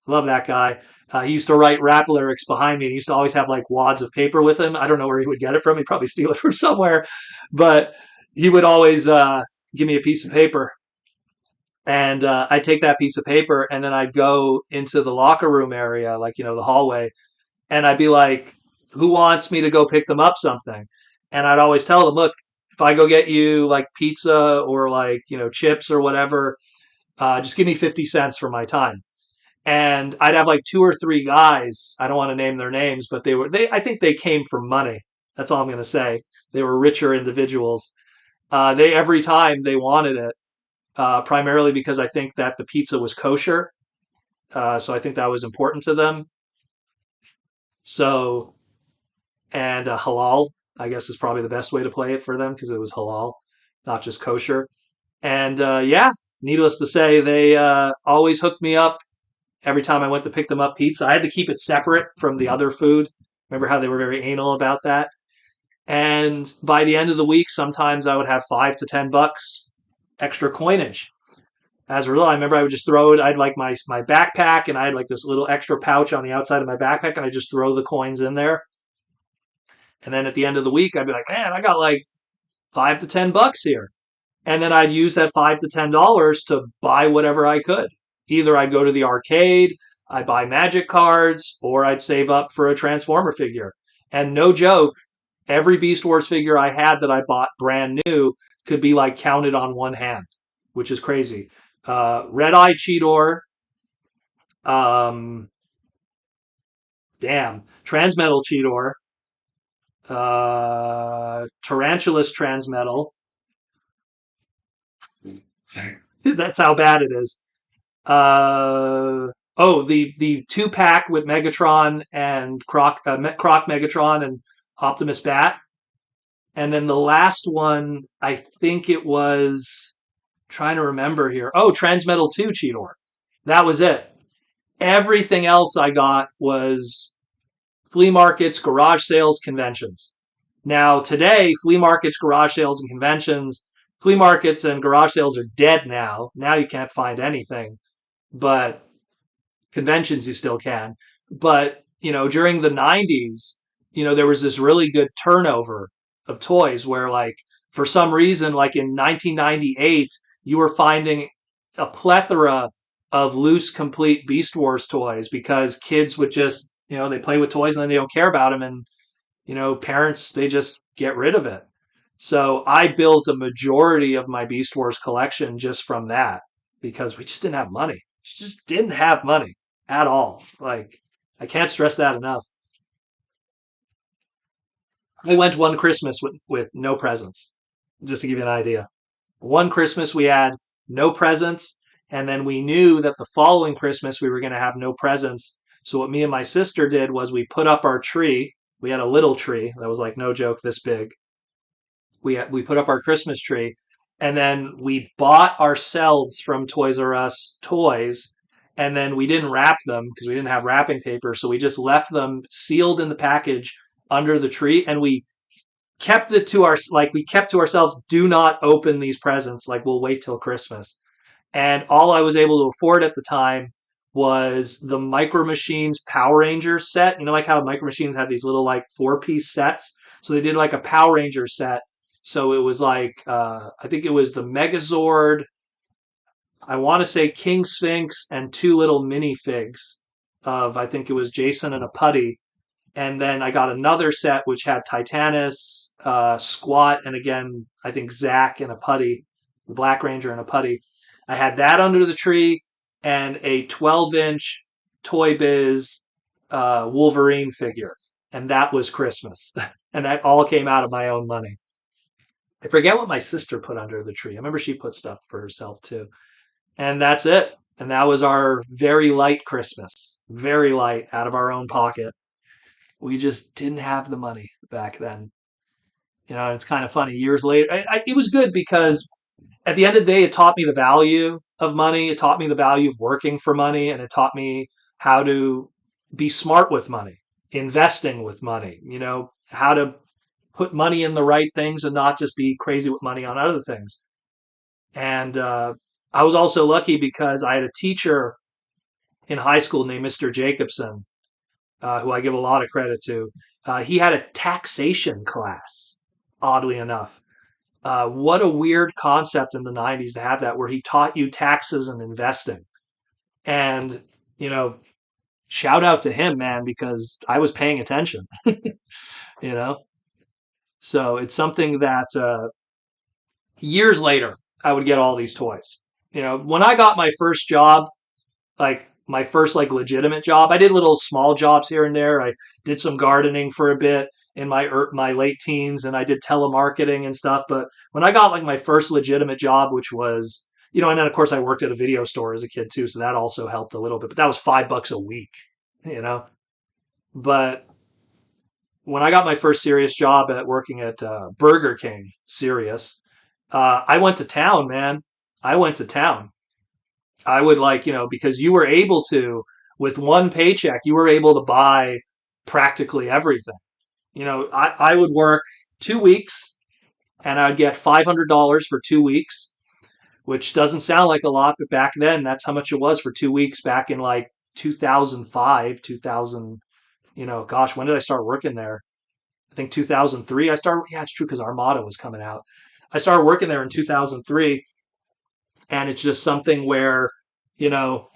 Love that guy. He used to write rap lyrics behind me. He used to always have like wads of paper with him. I don't know where he would get it from. He'd probably steal it from somewhere, but he would always give me a piece of paper. And I'd take that piece of paper and then I'd go into the locker room area, like, the hallway, and I'd be like, who wants me to go pick them up something? And I'd always tell them, look, if I go get you like pizza or like, chips or whatever, just give me 50 cents for my time. And I'd have like two or three guys. I don't want to name their names, but I think they came for money. That's all I'm going to say. They were richer individuals. Every time they wanted it, primarily because I think that the pizza was kosher. So I think that was important to them. So, and halal, I guess, is probably the best way to play it for them because it was halal, not just kosher. And yeah, needless to say, they always hooked me up every time I went to pick them up pizza. I had to keep it separate from the other food. Remember how they were very anal about that? And by the end of the week, sometimes I would have $5 to $10 extra coinage. As a result, I remember I would just throw it. I'd like my backpack, and I had like this little extra pouch on the outside of my backpack, and I just throw the coins in there. And then at the end of the week, I'd be like, man, I got like $5 to $10 here. And then I'd use that $5 to $10 to buy whatever I could. Either I'd go to the arcade, I'd buy magic cards, or I'd save up for a Transformer figure. And no joke, every Beast Wars figure I had that I bought brand new could be like counted on one hand, which is crazy. Red Eye Cheetor, um, Transmetal Cheetor, Tarantulas Transmetal. That's how bad it is. The 2-pack with Megatron and Croc Megatron and Optimus Bat, and then the last one, I think it was, trying to remember here. Oh, Transmetal 2 Cheetor. That was it. Everything else I got was flea markets, garage sales, conventions. Now today, flea markets, garage sales, and conventions. Flea markets and garage sales are dead now. Now you can't find anything, but conventions you still can. But, during the 90s, there was this really good turnover of toys where, like, for some reason, like in 1998, you were finding a plethora of loose, complete Beast Wars toys because kids would just, they play with toys and then they don't care about them. And, parents, they just get rid of it. So I built a majority of my Beast Wars collection just from that because we just didn't have money. Just didn't have money at all. Like, I can't stress that enough. I went one Christmas with no presents, just to give you an idea. One Christmas we had no presents, and then we knew that the following Christmas we were going to have no presents. So what me and my sister did was we put up our tree. We had a little tree that was like no joke this big. We put up our Christmas tree, and then we bought ourselves from Toys R Us toys, and then we didn't wrap them because we didn't have wrapping paper, so we just left them sealed in the package under the tree, and we kept it to our like we kept to ourselves. Do not open these presents. Like we'll wait till Christmas. And all I was able to afford at the time was the Micro Machines Power Rangers set. You know, like how Micro Machines had these little like 4-piece sets. So they did like a Power Ranger set. So it was like I think it was the Megazord. I want to say King Sphinx and two little minifigs of I think it was Jason and a putty. And then I got another set which had Titanus, Squat, and again I think Zack and a putty, the Black Ranger and a putty. I had that under the tree and a 12-inch Toy Biz Wolverine figure, and that was Christmas. And that all came out of my own money. I forget what my sister put under the tree. I remember she put stuff for herself too. And that's it. And that was our very light Christmas. Very light out of our own pocket. We just didn't have the money back then. You know, it's kind of funny. Years later, it was good because at the end of the day, it taught me the value of money. It taught me the value of working for money, and it taught me how to be smart with money, investing with money. You know, how to put money in the right things and not just be crazy with money on other things. And I was also lucky because I had a teacher in high school named Mr. Jacobson, who I give a lot of credit to. He had a taxation class, oddly enough. What a weird concept in the 90s to have that, where he taught you taxes and investing. And, you know, shout out to him, man, because I was paying attention, you know? So it's something that years later, I would get all these toys. You know, when I got my first job, like my first like legitimate job. I did little small jobs here and there. I did some gardening for a bit in my late teens, and I did telemarketing and stuff. But when I got like my first legitimate job, which was and then of course I worked at a video store as a kid too, so that also helped a little bit. But that was $5 a week, you know. But when I got my first serious job at working at Burger King, serious, I went to town, man. I went to town. I would because you were able to, with one paycheck, you were able to buy practically everything. I would work 2 weeks and I'd get $500 for 2 weeks, which doesn't sound like a lot, but back then that's how much it was for 2 weeks back in like 2005, 2000, gosh, when did I start working there? I think 2003 I started. Yeah, it's true because Armada was coming out. I started working there in 2003, and it's just something where, you know,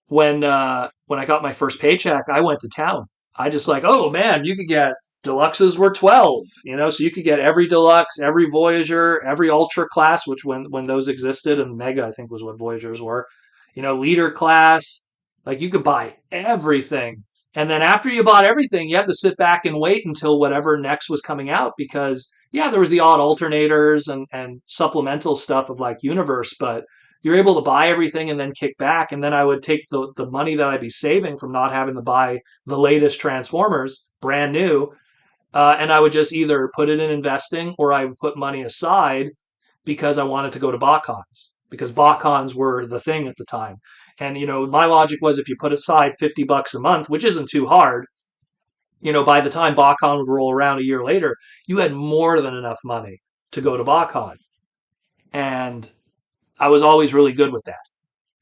when I got my first paycheck, I went to town. I just like, oh man, you could get deluxes were 12, so you could get every deluxe, every Voyager, every Ultra class, which when those existed, and Mega I think was what Voyagers were, leader class, like you could buy everything. And then after you bought everything, you had to sit back and wait until whatever next was coming out because yeah, there was the odd alternators and supplemental stuff of like Universe, but you're able to buy everything and then kick back. And then I would take the money that I'd be saving from not having to buy the latest Transformers, brand new, and I would just either put it in investing or I would put money aside because I wanted to go to BotCons because BotCons were the thing at the time. And, my logic was if you put aside $50 a month, which isn't too hard, by the time BotCon would roll around a year later, you had more than enough money to go to BotCon. And I was always really good with that.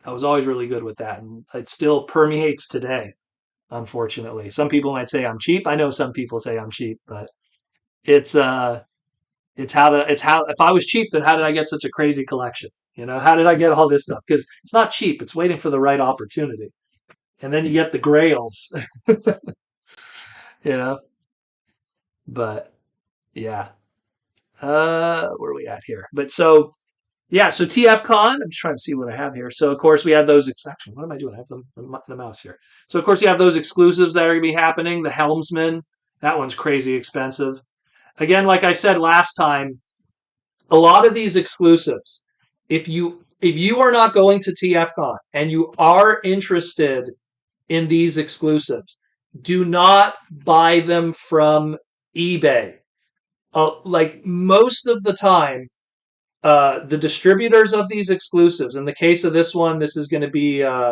I was always really good with that. And it still permeates today, unfortunately. Some people might say I'm cheap. I know some people say I'm cheap, but it's how if I was cheap, then how did I get such a crazy collection? How did I get all this stuff? Because it's not cheap. It's waiting for the right opportunity. And then you get the grails, you know. But yeah. Where are we at here? But so yeah, so TFCon, I'm just trying to see what I have here. So of course we have those actually, what am I doing? I have the mouse here. So of course you have those exclusives that are gonna be happening. The Helmsman, that one's crazy expensive. Again, like I said last time, a lot of these exclusives, if you are not going to TFCon and you are interested in these exclusives, do not buy them from eBay. Like most of the time, the distributors of these exclusives. In the case of this one, this is going to be Toy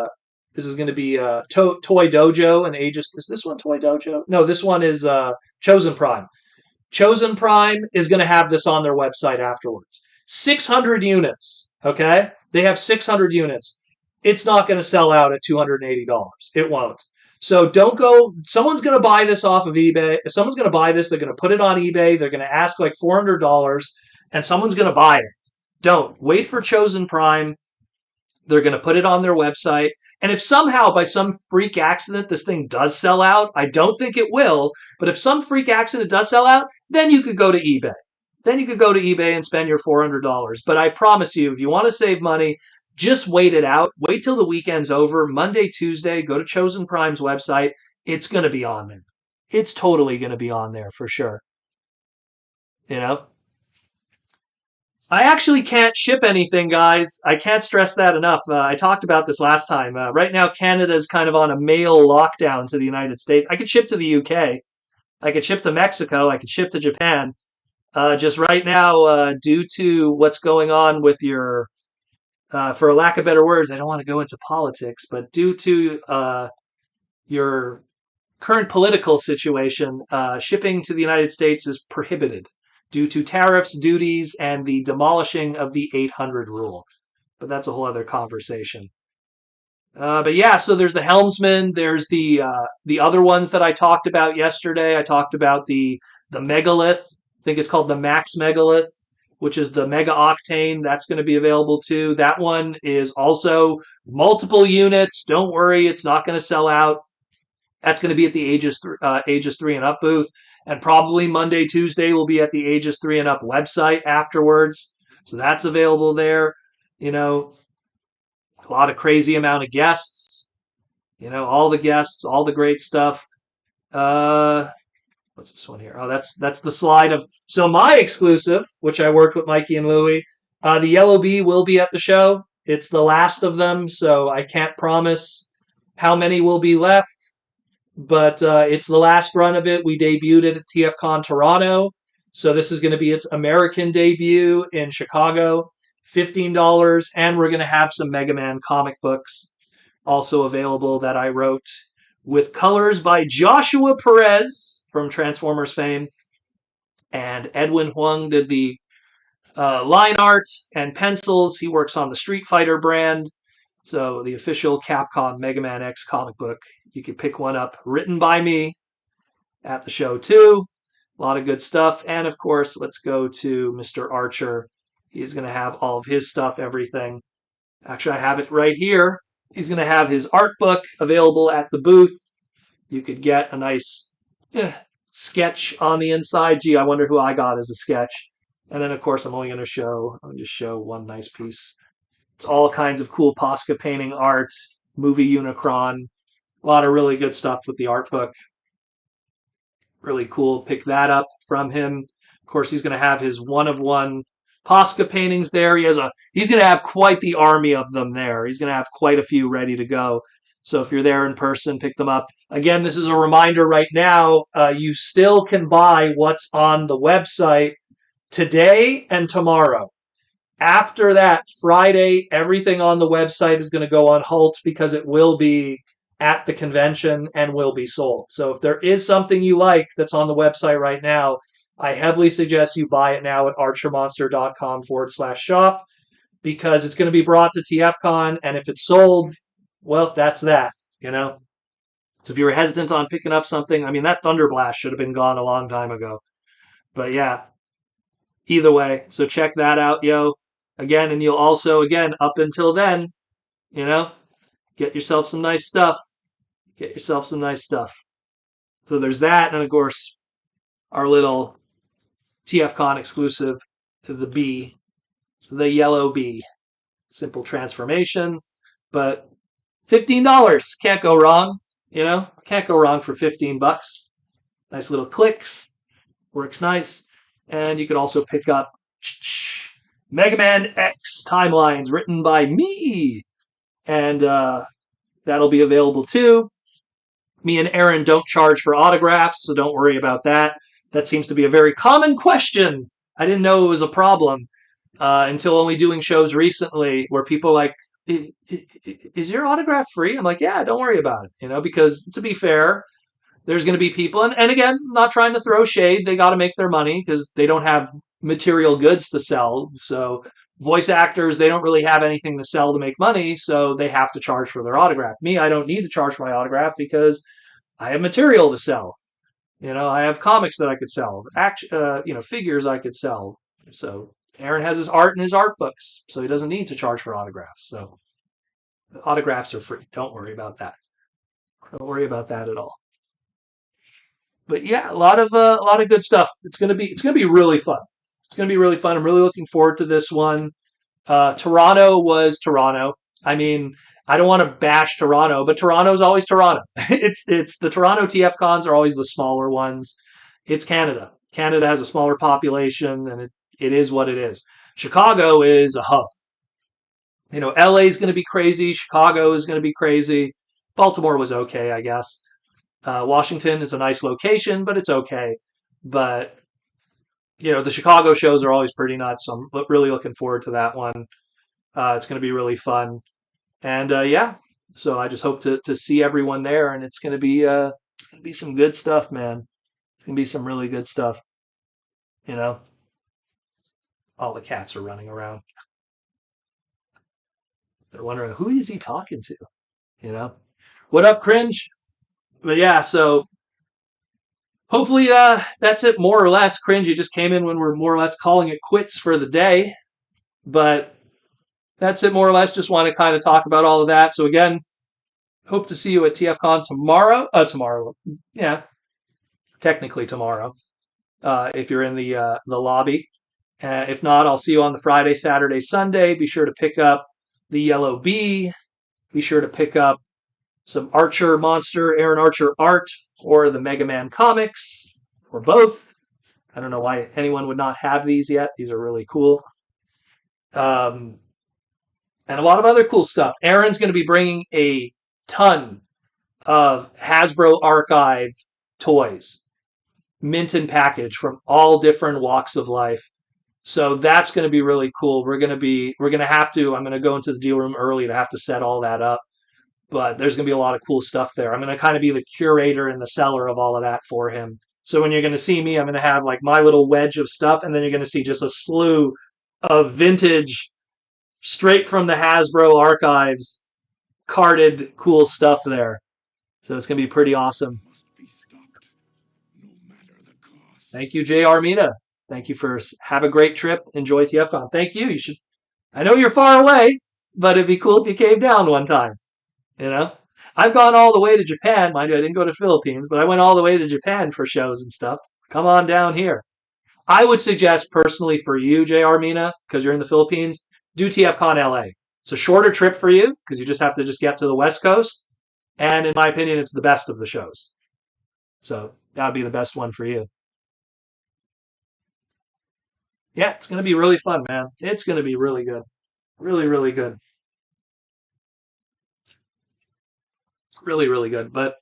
Dojo and Aegis. Is this one Toy Dojo? No, this one is Chosen Prime. Chosen Prime is going to have this on their website afterwards. 600 units, okay? They have 600 units. It's not going to sell out at $280. It won't. So don't go. Someone's going to buy this off of eBay. If someone's going to buy this, they're going to put it on eBay. They're going to ask like $400, and someone's going to buy it. Don't. Wait for Chosen Prime. They're going to put it on their website. And if somehow, by some freak accident, this thing does sell out, I don't think it will, but if some freak accident does sell out, then you could go to eBay. Then you could go to eBay and spend your $400. But I promise you, if you want to save money, just wait it out. Wait till the weekend's over. Monday, Tuesday, go to Chosen Prime's website. It's going to be on there. It's totally going to be on there for sure. You know? I actually can't ship anything, guys. I can't stress that enough. I talked about this last time. Right now, Canada is kind of on a mail lockdown to the United States. I could ship to the UK. I could ship to Mexico. I could ship to Japan. Just right now, due to what's going on with your, for a lack of better words, I don't want to go into politics, but due to your current political situation, shipping to the United States is prohibited due to tariffs, duties, and the demolishing of the 800 rule. But that's a whole other conversation. But yeah, so there's the Helmsman. There's the other ones that I talked about yesterday. I talked about the Megalith. I think it's called the Max Megalith, which is the Mega Octane. That's going to be available too. That one is also multiple units. Don't worry, it's not going to sell out. That's going to be at the Ages 3 and Up booth. And probably Monday, Tuesday will be at the Ages 3 and Up website afterwards. So that's available there. You know, a lot of crazy amount of guests. You know, all the guests, all the great stuff. What's this one here? Oh, that's the slide of. So my exclusive, which I worked with Mikey and Louie, the Yellow Bee will be at the show. It's the last of them, so I can't promise how many will be left. But it's the last run of it. We debuted it at TFcon Toronto. So this is going to be its American debut in Chicago. $15. And we're going to have some Mega Man comic books also available that I wrote with colors by Joshua Perez from Transformers fame. And Edwin Huang did the line art and pencils. He works on the Street Fighter brand. So the official Capcom Mega Man X comic book. You can pick one up written by me at the show too. A lot of good stuff. And of course, let's go to Mr. Archer. He's going to have all of his stuff, everything. Actually, I have it right here. He's going to have his art book available at the booth. You could get a nice sketch on the inside. Gee, I wonder who I got as a sketch. And then, of course, I'll just show one nice piece. It's all kinds of cool Posca painting art, movie Unicron. A lot of really good stuff with the art book. Really cool. Pick that up from him. Of course, he's going to have his one-of-one Posca paintings there. He's going to have quite the army of them there. He's going to have quite a few ready to go. So if you're there in person, pick them up. Again, this is a reminder right now. You still can buy what's on the website today and tomorrow. After that, Friday, everything on the website is going to go on halt because it will be at the convention and will be sold. So if there is something you like that's on the website right now, I heavily suggest you buy it now at archermonster.com/shop because it's going to be brought to TFCon, and if it's sold, well, that's that, you know? So if you were hesitant on picking up something, I mean, that Thunderblast should have been gone a long time ago. But yeah, either way, so check that out, yo. Again, and you'll also, again, up until then, you know, get yourself some nice stuff. Get yourself some nice stuff. So there's that, and of course, our little TFCon exclusive, the bee, the Yellow Bee. Simple transformation, but $15. Can't go wrong, you know? Can't go wrong for $15. Nice little clicks. Works nice. And you can also pick up Mega Man X Timelines written by me. And that'll be available too. Me and Aaron don't charge for autographs, so don't worry about that. That seems to be a very common question. I didn't know it was a problem until only doing shows recently where people are like, is your autograph free? I'm like, yeah, don't worry about it. You know, because to be fair, there's going to be people, and again, not trying to throw shade. They got to make their money because they don't have material goods to sell. So voice actors, they don't really have anything to sell to make money, so they have to charge for their autograph. Me, I don't need to charge for my autograph because I have material to sell. I have comics that I could sell, figures I could sell. So Aaron has his art in his art books, so he doesn't need to charge for autographs. So the autographs are free. Don't worry about that. Don't worry about that at all. But yeah, a lot of good stuff. It's gonna be really fun. It's gonna be really fun. I'm really looking forward to this one. Toronto was Toronto. I mean, I don't want to bash Toronto, but Toronto's always Toronto. It's the Toronto TFcons are always the smaller ones. It's Canada. Canada has a smaller population, and it is what it is. Chicago is a hub. LA is going to be crazy. Chicago is going to be crazy. Baltimore was okay, I guess. Washington is a nice location, but it's okay. But the Chicago shows are always pretty nuts. So I'm really looking forward to that one. It's going to be really fun, and yeah. So I just hope to see everyone there, and it's gonna be some good stuff, man. It's gonna be some really good stuff. You know, all the cats are running around. They're wondering who is he talking to. You know, what up, cringe? But yeah, so hopefully that's it more or less. Cringe, you just came in when we're more or less calling it quits for the day. But that's it more or less. Just want to kind of talk about all of that. So again, hope to see you at TFCon tomorrow. Tomorrow, yeah, technically tomorrow. If you're in the lobby. If not, I'll see you on the Friday, Saturday, Sunday. Be sure to pick up the Yellow Bee. Be sure to pick up some Archer Monster, Aaron Archer art, or the Mega Man comics, or both. I don't know why anyone would not have these yet. These are really cool. And a lot of other cool stuff. Aaron's going to be bringing a ton of Hasbro Archive toys, mint and package from all different walks of life. So that's going to be really cool. I'm going to go into the deal room early to have to set all that up. But there's going to be a lot of cool stuff there. I'm going to kind of be the curator and the seller of all of that for him. So when you're going to see me, I'm going to have like my little wedge of stuff, and then you're going to see just a slew of vintage, straight from the Hasbro archives, carded cool stuff there. So it's going to be pretty awesome. Thank you, JR Mina. Thank you for have a great trip. Enjoy TFCon. Thank you. You should. I know you're far away, but it'd be cool if you came down one time. I've gone all the way to Japan. Mind you, I didn't go to Philippines, but I went all the way to Japan for shows and stuff. Come on down here. I would suggest personally for you, JR Mina, because you're in the Philippines, do TFCon LA. It's a shorter trip for you because you just have to just get to the West Coast. And in my opinion, it's the best of the shows. So that would be the best one for you. Yeah, it's going to be really fun, man. It's going to be really good. Really, really good. Really, really good. But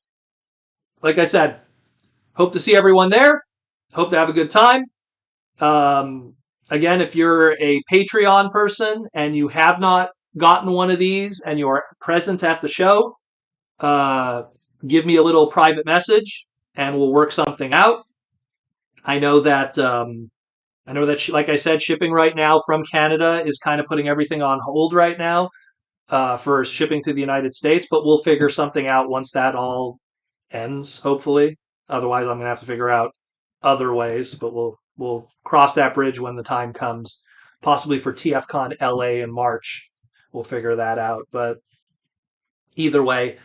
like I said, hope to see everyone there. Hope to have a good time. Again, if you're a Patreon person and you have not gotten one of these and you're present at the show, give me a little private message and we'll work something out. I know that like I said, shipping right now from Canada is kind of putting everything on hold right now for shipping to the United States, but we'll figure something out once that all ends, hopefully. Otherwise, I'm gonna have to figure out other ways, but we'll cross that bridge when the time comes. Possibly for TFCon LA in March, we'll figure that out. But either way,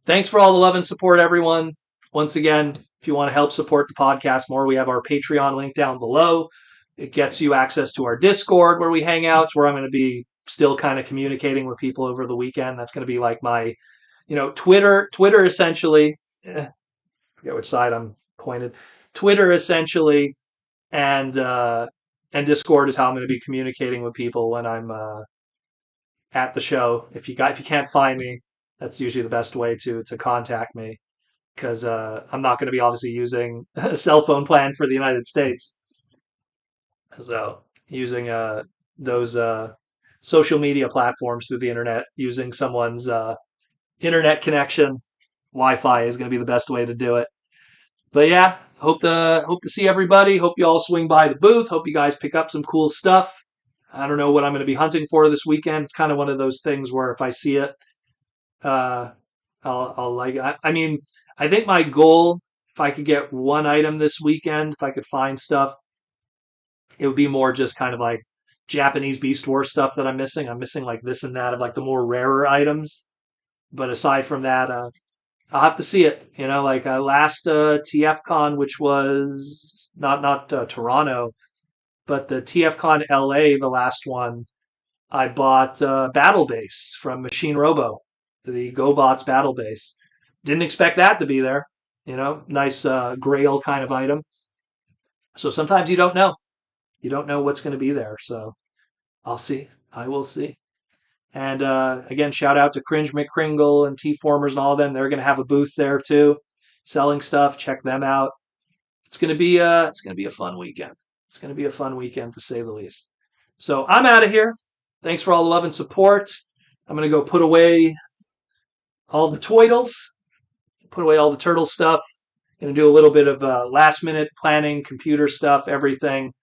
thanks for all the love and support, everyone. Once again, if you want to help support the podcast more, we have our Patreon link down below. It gets you access to our Discord where we hang out. It's where I'm going to be still kind of communicating with people over the weekend. That's going to be like my, Twitter essentially. Forget which side I'm pointed. Twitter essentially, and Discord is how I'm going to be communicating with people when I'm at the show. If you can't find me, that's usually the best way to contact me because I'm not going to be obviously using a cell phone plan for the United States. So using those social media platforms through the internet, using someone's internet connection, Wi-Fi is going to be the best way to do it. But yeah, hope to see everybody. Hope you all swing by the booth. Hope you guys pick up some cool stuff. I don't know what I'm going to be hunting for this weekend. It's kind of one of those things where if I see it, uh, I'll like. I mean, I think my goal, if I could get one item this weekend, if I could find stuff, it would be more just kind of like Japanese Beast Wars stuff that I'm missing. I'm missing like this and that of like the more rarer items. But aside from that, I'll have to see it. You know, like last TFCon, which was not Toronto, but the TFCon LA, the last one, I bought Battle Base from Machine Robo, the GoBots Battle Base. Didn't expect that to be there. You know, nice Grail kind of item. So sometimes you don't know. You don't know what's going to be there. So I'll see. I will see. And again, shout out to Cringe McCringle and T Formers and all of them. They're going to have a booth there too, selling stuff. Check them out. It's gonna be a fun weekend. It's gonna be a fun weekend to say the least. So I'm out of here. Thanks for all the love and support. I'm gonna go put away all the toidles, put away all the turtle stuff. Gonna do a little bit of last minute planning, computer stuff, everything,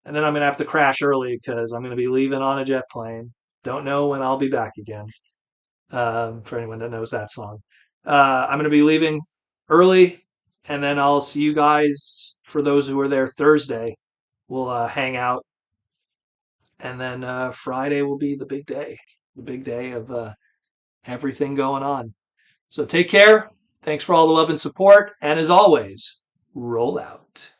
and then I'm gonna have to crash early because I'm gonna be leaving on a jet plane. Don't know when I'll be back again. For anyone that knows that song, I'm gonna be leaving early, and then I'll see you guys for those who are there Thursday. We'll hang out, and then Friday will be the big day of everything going on. So take care. Thanks for all the love and support, and as always, roll out.